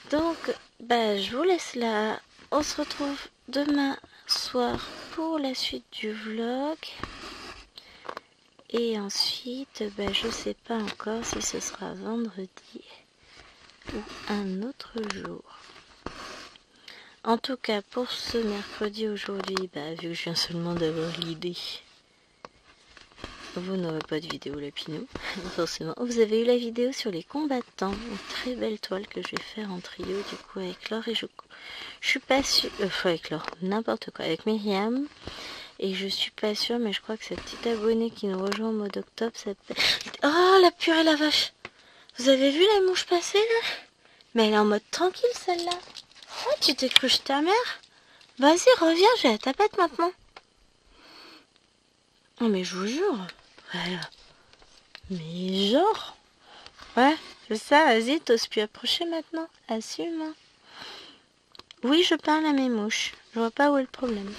Donc, je vous laisse là. On se retrouve demain soir pour la suite du vlog. Et ensuite, je sais pas encore si ce sera vendredi ou un autre jour. En tout cas, pour ce mercredi aujourd'hui, vu que je viens seulement d'avoir l'idée, vous n'aurez pas de vidéo Lapinou, forcément. Vous avez eu la vidéo sur les combattants, une très belle toile que je vais faire en trio, du coup, avec Laure et je suis pas sûre, avec Laure, n'importe quoi, avec Myriam, et je suis pas sûre, mais je crois que cette petite abonnée qui nous rejoint au mois d'octobre s'appelle... Oh, la purée, la vache! Vous avez vu la mouche passer, là? Mais elle est en mode tranquille, celle-là. Oh, tu t'es cru chez ta mère? Vas-y, reviens, j'ai la tapette maintenant. Oh, mais je vous jure. Voilà. Mais genre. Ouais, c'est ça, vas-y, t'oses plus approcher maintenant. Assume. Hein. Oui, je parle à mes mouches. Je vois pas où est le problème.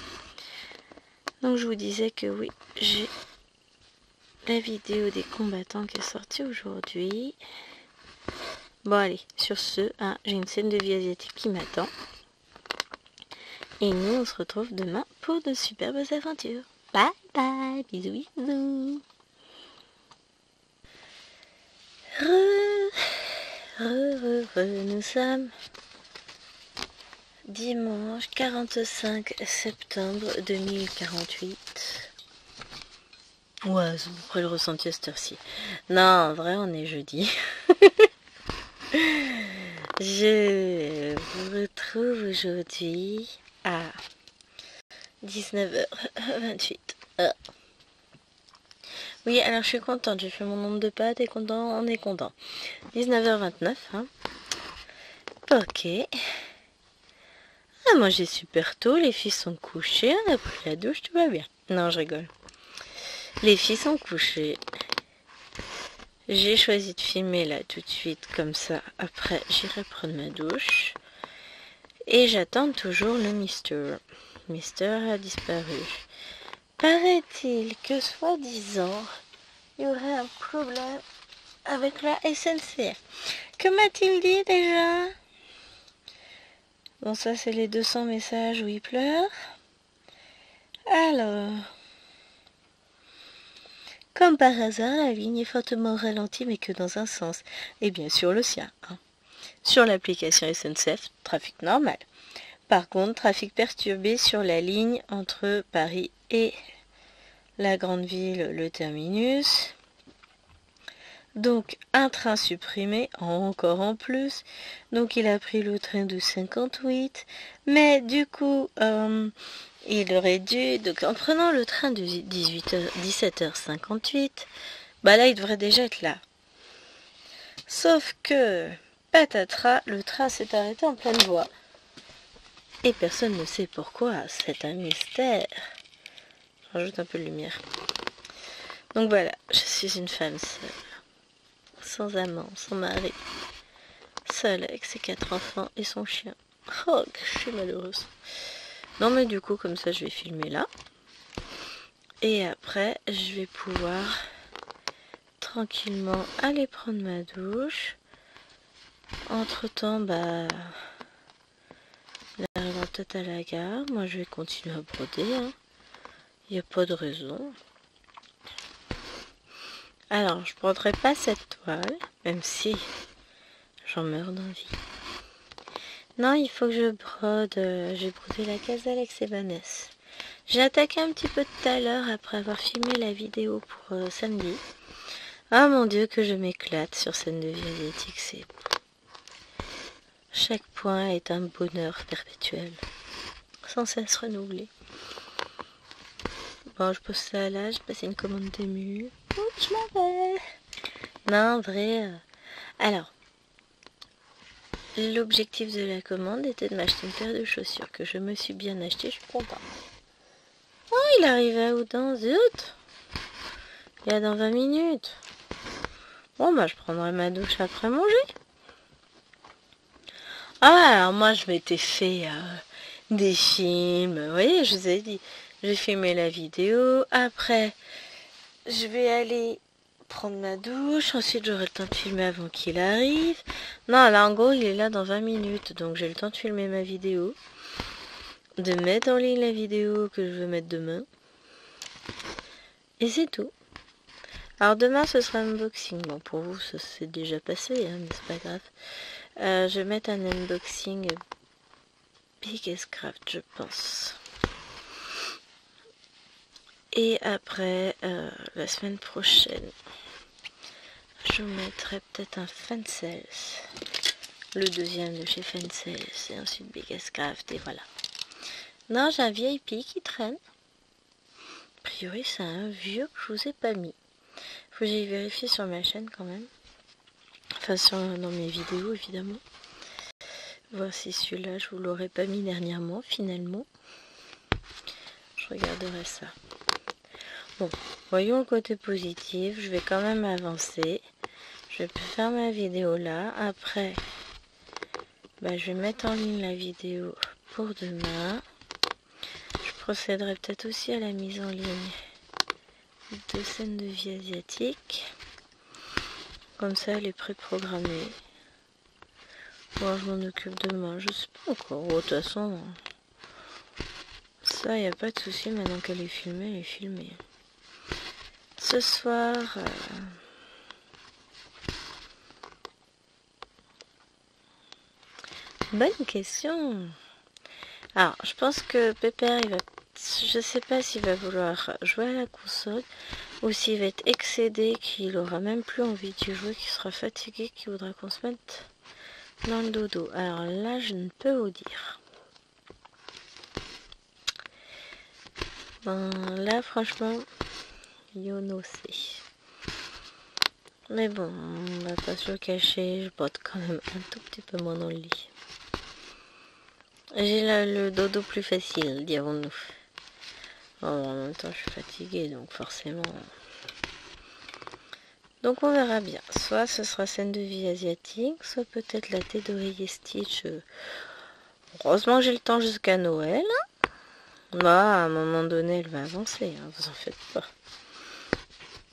Donc, je vous disais que oui, j'ai la vidéo des combattants qui est sortie aujourd'hui. Bon, allez, sur ce, j'ai une scène de vie asiatique qui m'attend. Et nous, on se retrouve demain pour de superbes aventures. Bye bye, bisous bisous. Nous sommes dimanche 45 septembre 2048. Ouais, c'est à peu près le ressenti à cette heure-ci. Non, en vrai, on est jeudi. Je vous retrouve aujourd'hui à 19h28. Oui, alors je suis contente, j'ai fait mon nombre de pas, t'es content, on est content. 19h29, hein. Ok. Ah, moi j'ai super tôt, les filles sont couchées, on a pris la douche, tout va bien. Non, je rigole. Les filles sont couchées. J'ai choisi de filmer là tout de suite, comme ça, après j'irai prendre ma douche. Et j'attends toujours le Mister. Mister a disparu. Paraît-il que soi-disant, il y aurait un problème avec la SNCF. Que m'a-t-il dit déjà? Bon, ça c'est les 200 messages où il pleure. Alors, comme par hasard, la ligne est fortement ralentie, mais que dans un sens. Et bien sûr le sien. Hein. Sur l'application SNCF, trafic normal. Par contre, trafic perturbé sur la ligne entre Paris et la grande ville, le terminus. Donc, un train supprimé, encore en plus. Donc, il a pris le train de 58. Mais du coup, il aurait dû... Donc, en prenant le train de 17h58, là, il devrait déjà être là. Sauf que, patatras, le train s'est arrêté en pleine voie. Et personne ne sait pourquoi. C'est un mystère. Je rajoute un peu de lumière. Donc voilà, je suis une femme seule. Sans amant, sans mari. Seule avec ses 4 enfants et son chien. Oh, que je suis malheureuse. Non mais du coup, comme ça, je vais filmer là. Et après, je vais pouvoir tranquillement aller prendre ma douche. Entre temps, il arrivera peut-être à la gare. Moi, je vais continuer à broder. Hein. Il n'y a pas de raison. Alors, je prendrai pas cette toile, même si j'en meurs d'envie. Non, il faut que je brode. J'ai brodé la case d'Alex et Vanessa. J'ai attaqué un petit peu tout à l'heure après avoir filmé la vidéo pour samedi. Ah mon Dieu, que je m'éclate sur scène de vie asiatique. C'est... Chaque point est un bonheur perpétuel, sans cesse renouvelé. Bon, je pose ça là, j'ai passé une commande d'ému. Oups, je m'en vais. Non, en vrai... Alors, l'objectif de la commande était de m'acheter une paire de chaussures que je me suis bien achetée, je suis contente. Oh, il arrive à où dans zut? Il y a dans 20 minutes. Bon, bah, je prendrai ma douche après manger. Ah, alors moi, je m'étais fait des films. Vous voyez, je vous ai dit, j'ai filmé la vidéo. Après, je vais aller prendre ma douche. Ensuite, j'aurai le temps de filmer avant qu'il arrive. Non, là, en gros, il est là dans 20 minutes. Donc, j'ai le temps de filmer ma vidéo. De mettre en ligne la vidéo que je veux mettre demain. Et c'est tout. Alors, demain, ce sera un unboxing. Bon, pour vous, ça s'est déjà passé, hein, mais c'est pas grave. Je vais mettre un unboxing Biggest Craft, je pense. Et après, la semaine prochaine, je vous mettrai peut-être un Fancels. Le deuxième de chez Fancels. Et ensuite Biggest Craft. Et voilà. Non, j'ai un VIP qui traîne. A priori, c'est un vieux que je vous ai pas mis. Faut que j'aille vérifier sur ma chaîne quand même. Enfin, dans mes vidéos, évidemment. Voir si celui-là, je vous l'aurais pas mis dernièrement, finalement. Je regarderai ça. Bon, voyons le côté positif. Je vais quand même avancer. Je vais faire ma vidéo là. Après, bah, je vais mettre en ligne la vidéo pour demain. Je procéderai peut-être aussi à la mise en ligne de scènes de vie asiatique. Comme ça, elle est préprogrammée. Bon, je m'en occupe demain. Je sais pas encore. De toute façon, ça, il n'y a pas de souci. Maintenant qu'elle est filmée, elle est filmée. Ce soir... Bonne question. Alors, je pense que Pépère, il va... Je sais pas s'il va vouloir jouer à la console ou s'il va être excédé, qu'il aura même plus envie d'y jouer, qu'il sera fatigué, qu'il voudra qu'on se mette dans le dodo. Alors là, je ne peux vous dire. Ben, là, franchement, Yono sait. Mais bon, on va pas se le cacher, je botte quand même un tout petit peu moins dans le lit. J'ai là le dodo plus facile, dirons-nous. Bon, en même temps, je suis fatiguée, donc forcément... Donc on verra bien. Soit ce sera scène de vie asiatique, soit peut-être la tête d'oreiller Stitch. Heureusement que j'ai le temps jusqu'à Noël. Bah, à un moment donné, elle va avancer, hein, vous en faites pas.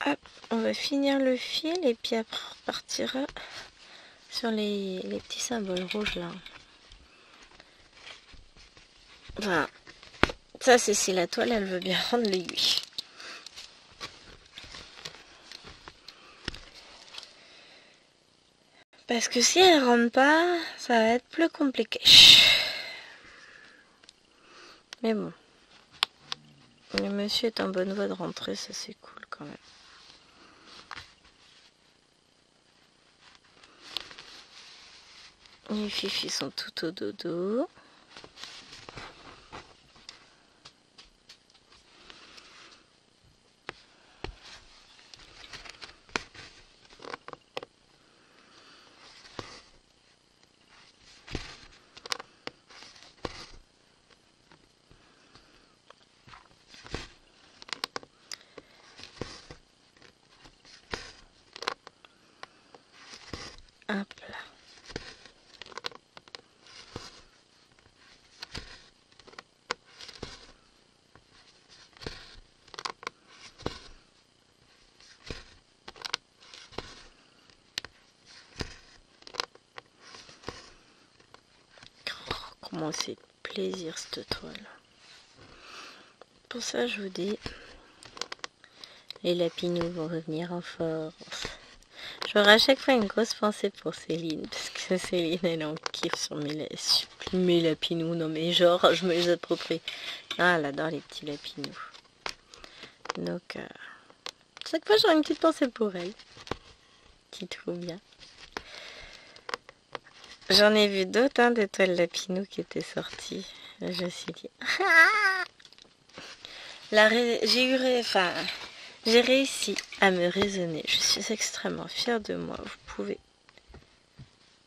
Hop, on va finir le fil et puis après on repartira sur les petits symboles rouges là. Voilà. Ça, c'est si la toile, elle veut bien rendre l'aiguille. Parce que si elle rentre pas, ça va être plus compliqué. Mais bon. Le monsieur est en bonne voie de rentrer, ça c'est cool quand même. Les fifis sont tout au dodo. Hop là. Comment c'est plaisir cette toile. Pour ça, je vous dis, Les lapinous vont revenir en force. J'aurai à chaque fois une grosse pensée pour Céline, parce que Céline, elle en kiffe sur mes lapinous. Non mais genre, je me les approprie. Ah, elle adore les petits lapinous. Donc, chaque fois, j'aurai une petite pensée pour elle. Qui trouve bien. J'en ai vu d'autres, hein, d'étoiles lapinous qui étaient sorties. Je me suis dit... J'ai réussi à me raisonner. Je suis extrêmement fière de moi. Vous pouvez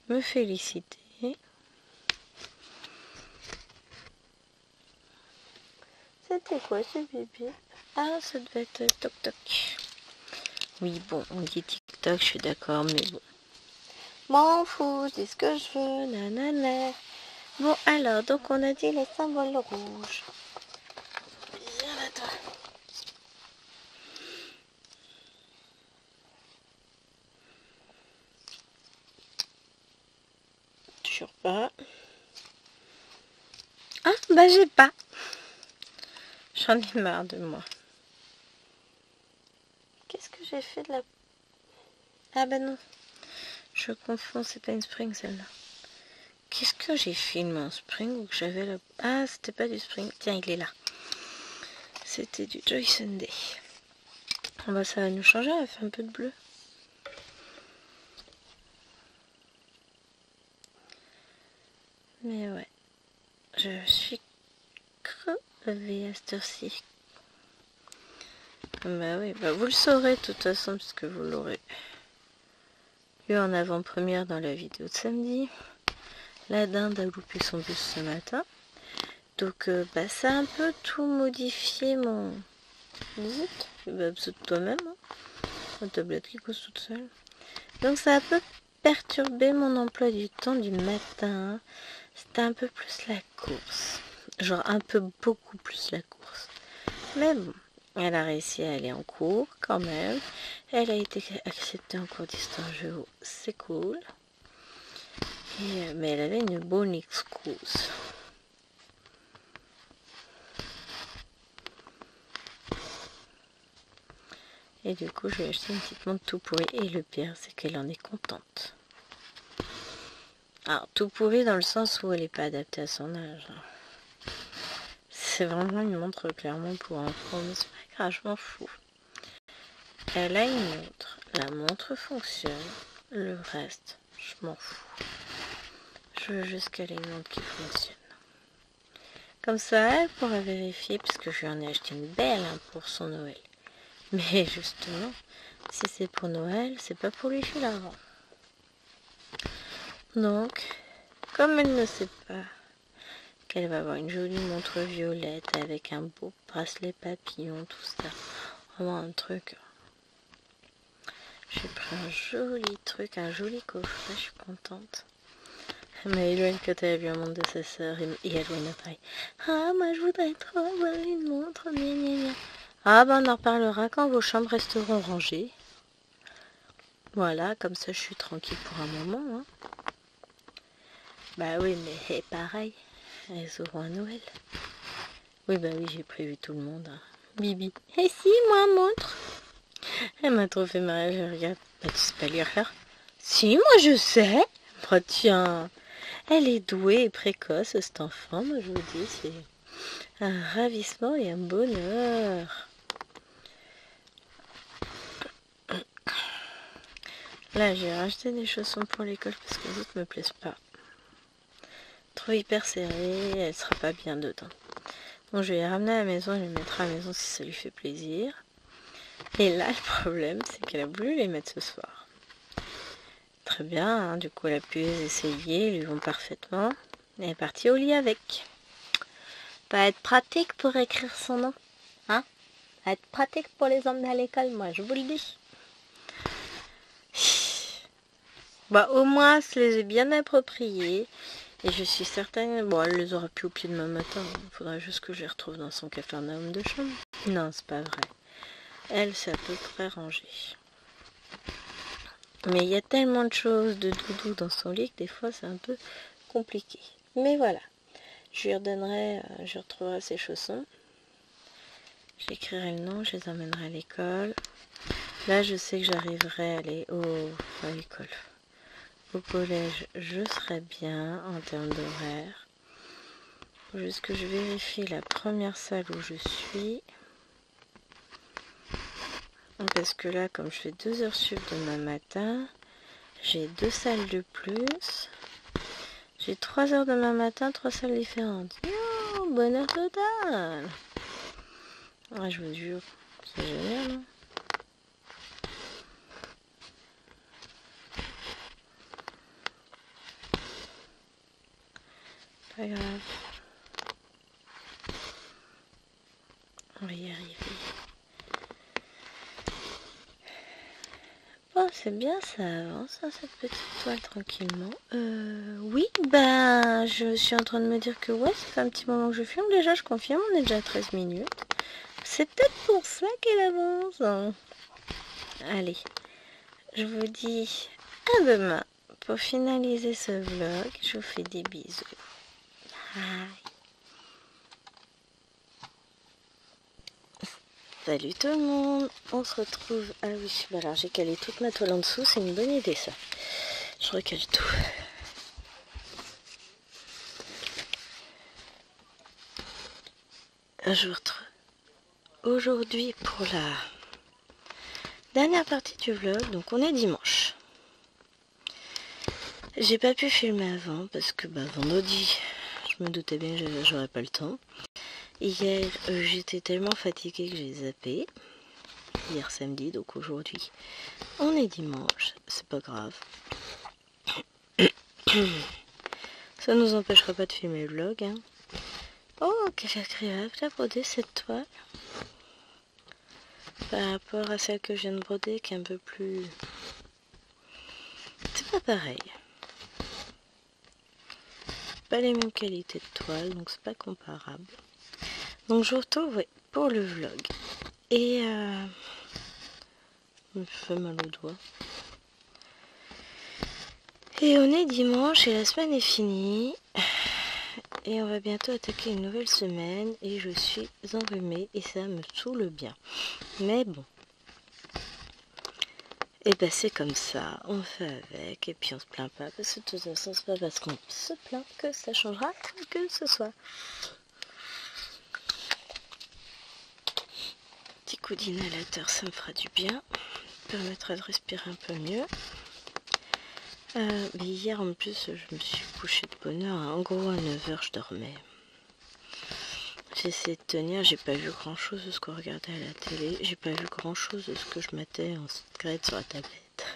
me féliciter. C'était quoi ce bébé? Ah, ça devait être Toc Toc. Oui, bon, on dit TikTok, je suis d'accord, mais bon. M'en fous, je dis ce que je veux, nanana. Bon, alors, donc on a dit les symboles rouges. Viens là, toi. Toujours pas. Ah, bah j'ai pas. J'en ai marre de moi. Qu'est-ce que j'ai fait de la... Ah bah non. Je confonds, c'est pas une spring celle-là. Qu'est-ce que j'ai filmé en spring ou que j'avais là? Ah, c'était pas du spring. Tiens, il est là. C'était du Joy Sunday. Ah bah ça va nous changer, elle fait un peu de bleu. Mais ouais. Je suis crevée à cette heure-ci. Bah oui, bah vous le saurez de toute façon puisque vous l'aurez eu en avant-première dans la vidéo de samedi. La dinde a loupé son bus ce matin. Donc bah ça a un peu tout modifié mon... Zut, bah zut toi-même, hein. La tablette qui cause toute seule. Donc ça a un peu perturbé mon emploi du temps du matin. C'était un peu plus la course. Genre un peu beaucoup plus la course. Mais bon, elle a réussi à aller en cours quand même. Elle a été acceptée en cours d'histoire géo. C'est cool. Mais elle avait une bonne excuse. Et du coup, je lui ai acheté une petite montre tout pourrie. Et le pire, c'est qu'elle en est contente. Alors, tout pourri dans le sens où elle n'est pas adaptée à son âge. C'est vraiment une montre clairement pour enfants, mais c'est pas grave, je m'en fous. Elle a une montre. La montre fonctionne. Le reste, je m'en fous. Je veux juste qu'elle ait une montre qui fonctionne. Comme ça, elle pourra vérifier, puisque je lui en ai acheté une belle pour son Noël. Mais justement, si c'est pour Noël, c'est pas pour lui filer avant. Donc, comme elle ne sait pas qu'elle va avoir une jolie montre violette avec un beau bracelet papillon, tout ça, vraiment un truc. J'ai pris un joli truc, un joli coffret, je suis contente. Mais Eloane, quand elle a vu un montre de sa sœur, et Eloane a pareil. Ah, moi je voudrais trop avoir une montre, gna gna gna. Ah ben on en reparlera quand vos chambres resteront rangées. Voilà, comme ça je suis tranquille pour un moment. Hein. Bah oui, mais pareil, elles auront un Noël. Oui, bah oui, j'ai prévu tout le monde. Hein. Bibi. Et si, moi, montre. Elle m'a trop fait marrer, je regarde. Bah tu sais pas lire là? Si, moi je sais. Bah tiens, elle est douée et précoce, cet enfant, moi je vous dis, c'est un ravissement et un bonheur. Là, j'ai racheté des chaussons pour l'école parce que les autres me plaisent pas. Trop hyper serrées, elle sera pas bien dedans. Donc je vais les ramener à la maison, je les mettrai à la maison si ça lui fait plaisir. Et là, le problème, c'est qu'elle a voulu les mettre ce soir. Très bien, hein, du coup elle a pu les essayer, ils lui vont parfaitement. Elle est partie au lit avec. Va être pratique pour écrire son nom. Hein? Va être pratique pour les emmener à l'école, moi, je vous le dis. Bah au moins, je les ai bien appropriés. Et je suis certaine... Bon, elle les aura plus au pied demain matin. Il faudra juste que je les retrouve dans son cafarnaum de chambre. Non, c'est pas vrai. Elle, c'est à peu près rangé. Mais il y a tellement de choses de doudou dans son lit que des fois, c'est un peu compliqué. Mais voilà. Je lui redonnerai... je retrouverai ses chaussons. J'écrirai le nom, je les emmènerai à l'école. Là, je sais que j'arriverai à aller à l'école. Au collège, je serai bien en termes d'horaire. Faut juste que je vérifie la première salle où je suis. Parce que là, comme je fais 2 heures sup demain matin, j'ai 2 salles de plus. J'ai 3 heures demain matin, 3 salles différentes. Yo, bonheur total. Ouais, je vous jure, c'est génial, hein. Pas grave. On va y arriver. Bon, c'est bien, ça avance, hein, cette petite toile, tranquillement. Oui, ben, je suis en train de me dire que ouais, ça fait un petit moment que je filme. Déjà, je confirme, on est déjà à 13 minutes. C'est peut-être pour ça qu'elle avance. Allez, je vous dis à demain pour finaliser ce vlog. Je vous fais des bisous. Bye. Salut tout le monde, on se retrouve. Ah oui, bah alors j'ai calé toute ma toile en dessous, c'est une bonne idée ça. Je recale tout. Je vous retrouve aujourd'hui pour la dernière partie du vlog. Donc on est dimanche. J'ai pas pu filmer avant parce que vendredi, je me doutais bien que j'aurais pas le temps. Hier, j'étais tellement fatiguée que j'ai zappé. Hier samedi, donc aujourd'hui, on est dimanche. C'est pas grave. Ça nous empêchera pas de filmer le vlog, hein. Oh, quelle agréable la broder cette toile. Par rapport à celle que je viens de broder, qui est un peu plus... C'est pas pareil. Pas les mêmes qualités de toile, donc c'est pas comparable. Donc je vous retrouve pour le vlog. Et me fait mal au doigt. Et on est dimanche et la semaine est finie. Et on va bientôt attaquer une nouvelle semaine. Et je suis enrhumée et ça me saoule bien. Mais bon. Et ben c'est comme ça, on fait avec et puis on se plaint pas. Parce que de toute façon c'est pas parce qu'on se plaint que ça changera que ce soit. Petit coup d'inhalateur, ça me fera du bien. Permettra de respirer un peu mieux. Mais hier en plus je me suis couchée de bonne heure. En gros à 9h je dormais. J'ai essayé de tenir, j'ai pas vu grand chose de ce qu'on regardait à la télé. J'ai pas vu grand chose de ce que je mettais en secret sur la tablette.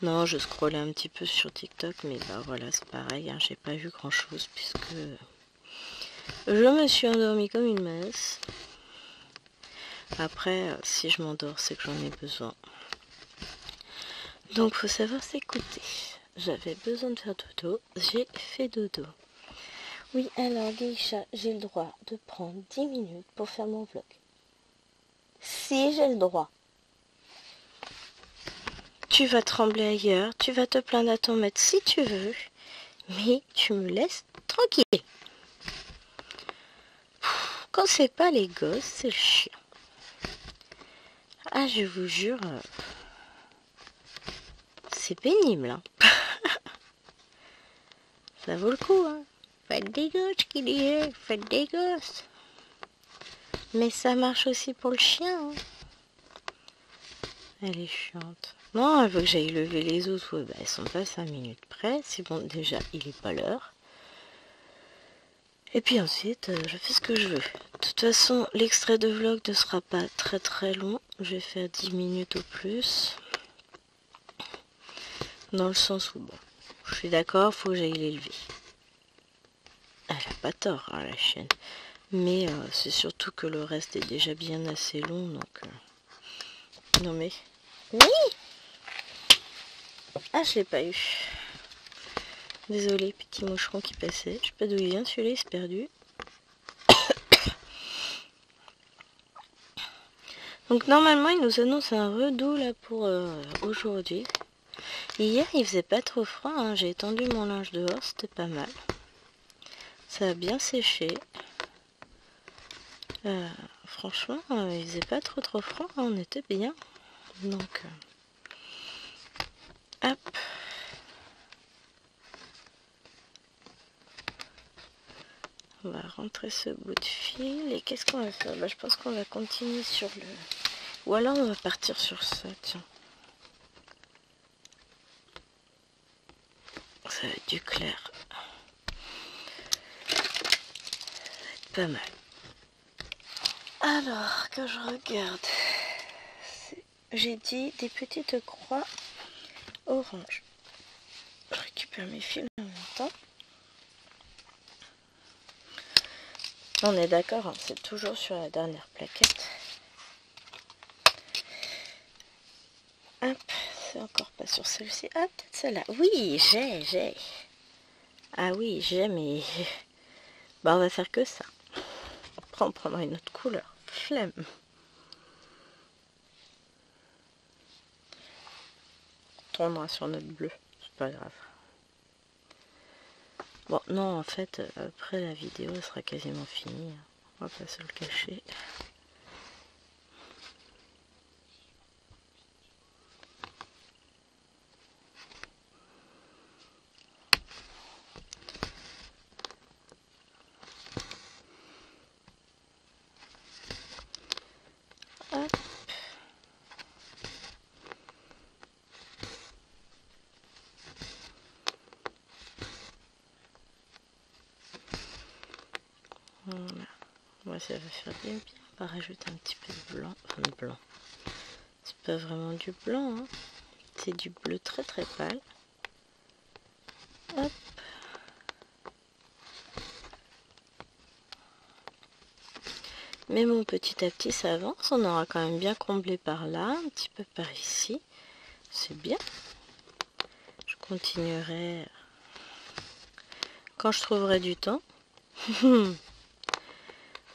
Non, je scrollais un petit peu sur TikTok, mais bah voilà, c'est pareil, hein, j'ai pas vu grand chose puisque je me suis endormie comme une messe. Après, si je m'endors, c'est que j'en ai besoin. Donc faut savoir s'écouter. J'avais besoin de faire dodo, j'ai fait dodo. Oui, alors Geisha, j'ai le droit de prendre 10 minutes pour faire mon vlog. Si j'ai le droit. Tu vas trembler ailleurs, tu vas te plaindre à ton maître si tu veux, mais tu me laisses tranquille. Quand c'est pas les gosses, c'est le chien. Ah, je vous jure, c'est pénible, hein. Ça vaut le coup, hein. Faites des gosses, qui dit, faites des gosses. Mais ça marche aussi pour le chien, hein. Elle est chiante. Non, elle veut que j'aille lever les autres. Ouais, bah, elles sont pas 5 minutes près. C'est bon, déjà, il est pas l'heure. Et puis ensuite, je fais ce que je veux. De toute façon, l'extrait de vlog ne sera pas très très long. Je vais faire 10 minutes au plus. Dans le sens où, bon, je suis d'accord, faut que j'aille l'élever. Elle a pas tort, hein, la chienne. Mais c'est surtout que le reste est déjà bien assez long, donc... Non mais... Oui. Ah, je l'ai pas eu. Désolée, petit moucheron qui passait. Je sais pas d'où il vient, celui-là, il s'est perdu. Donc normalement, il nous annonce un redout là pour aujourd'hui. Hier, il faisait pas trop froid, hein. J'ai étendu mon linge dehors, c'était pas mal. Ça a bien séché. franchement, il faisait pas trop froid, hein, on était bien. Donc, hop. On va rentrer ce bout de fil. Et qu'est-ce qu'on va faire? Bah, je pense qu'on va continuer sur le... Ou alors on va partir sur ça, tiens. Ça va être du clair. Ça va être pas mal. Alors, que je regarde. J'ai dit des petites croix orange. Je récupère mes fils en même temps. On est d'accord, hein, c'est toujours sur la dernière plaquette. Hop, c'est encore pas sur celle-ci. Ah, peut-être celle-là. Oui, j'ai. Ah oui, j'ai, mais... Bah, on va faire que ça. Après, on prendra une autre couleur. Flemme. On tournera sur notre bleu. C'est pas grave. Bon, non, en fait, après la vidéo, elle sera quasiment finie. On va pas se le cacher. Hop. Voilà. Moi, ça va faire bien. On va rajouter un petit peu de blanc. Enfin, de blanc. C'est pas vraiment du blanc, hein. C'est du bleu très pâle. Hop. Mais bon, petit à petit, ça avance. On aura quand même bien comblé par là, un petit peu par ici. C'est bien. Je continuerai quand je trouverai du temps.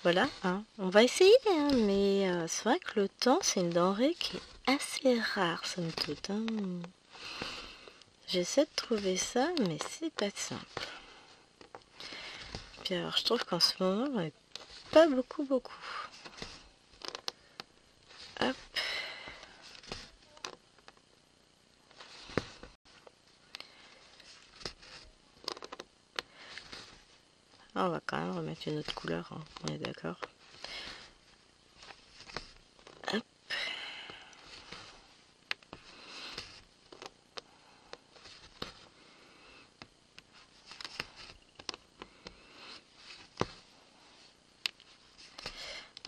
Voilà, hein. On va essayer, hein, mais c'est vrai que le temps, c'est une denrée qui est assez rare, somme toute. Hein. J'essaie de trouver ça, mais c'est pas simple. Puis alors, je trouve qu'en ce moment, on n'est pas beaucoup. Hop. Ah, on va quand même remettre une autre couleur, hein. On est d'accord. Hop.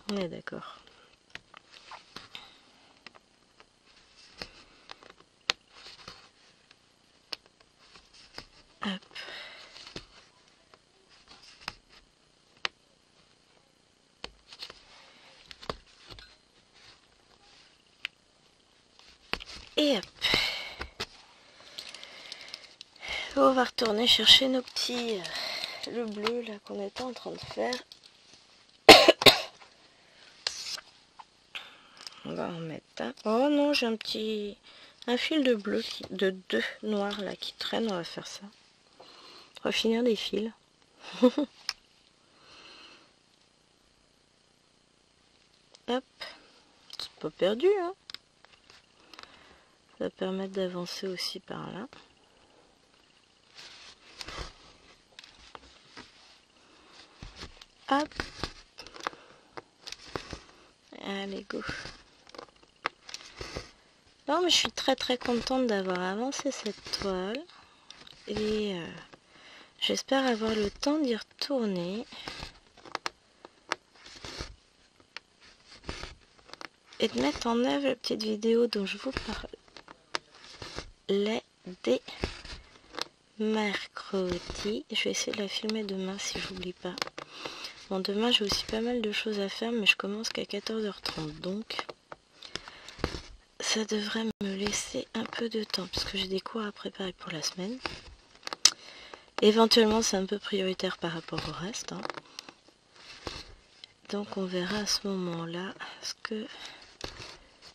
On est d'accord. Hop. Et hop. On va retourner chercher nos petits... le bleu là qu'on était en train de faire. On va en mettre un. Oh non, j'ai un fil de bleu, de 2 noirs là qui traîne. On va faire ça. On va finir des fils. Hop. C'est pas perdu, hein. Ça va permettre d'avancer aussi par là. Hop. Allez, go. Non, mais je suis très contente d'avoir avancé cette toile. Et j'espère avoir le temps d'y retourner. Et de mettre en œuvre la petite vidéo dont je vous parlais dès mercredi. Je vais essayer de la filmer demain si j'oublie pas. Bon, demain j'ai aussi pas mal de choses à faire, mais je commence qu'à 14h30, donc ça devrait me laisser un peu de temps, parce que j'ai des cours à préparer pour la semaine. Éventuellement c'est un peu prioritaire par rapport au reste, hein. Donc on verra à ce moment-là, parce que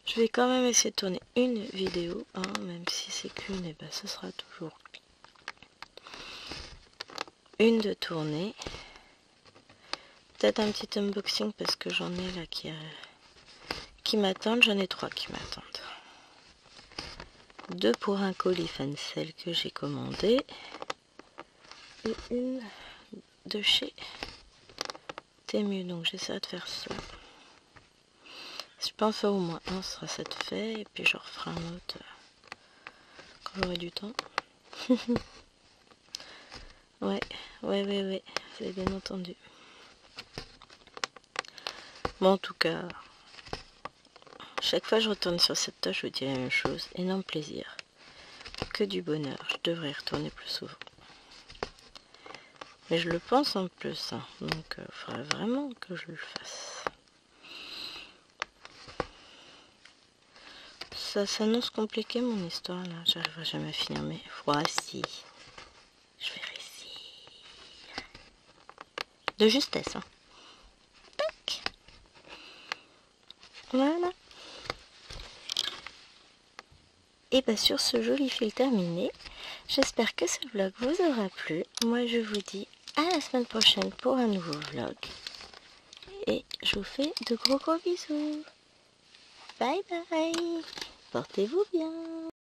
je vais quand même essayer de tourner une vidéo, hein, même si c'est qu'une, et ben ce sera toujours une de tournée. peut-être un petit unboxing parce que j'en ai là qui m'attendent. J'en ai 3 qui m'attendent. 2 pour un colis Fancel que j'ai commandé. Et une de chez Temu. Donc j'essaierai de faire ça. Je pense au moins un sera cette fait. Et puis je referai un autre quand j'aurai du temps. Ouais, c'est bien entendu. Bon, en tout cas, chaque fois que je retourne sur cette tâche, je vous dis la même chose. Énorme plaisir. Que du bonheur. Je devrais y retourner plus souvent. Mais je le pense en plus. Hein. Donc, il faudrait vraiment que je le fasse. Ça s'annonce compliqué mon histoire là. J'arriverai jamais à finir mes fois si. Je vais réussir. De justesse. Hein. Tac. Voilà. Et bien sur ce joli fil terminé, j'espère que ce vlog vous aura plu. Moi je vous dis à la semaine prochaine pour un nouveau vlog. Et je vous fais de gros bisous. Bye bye. Portez-vous bien.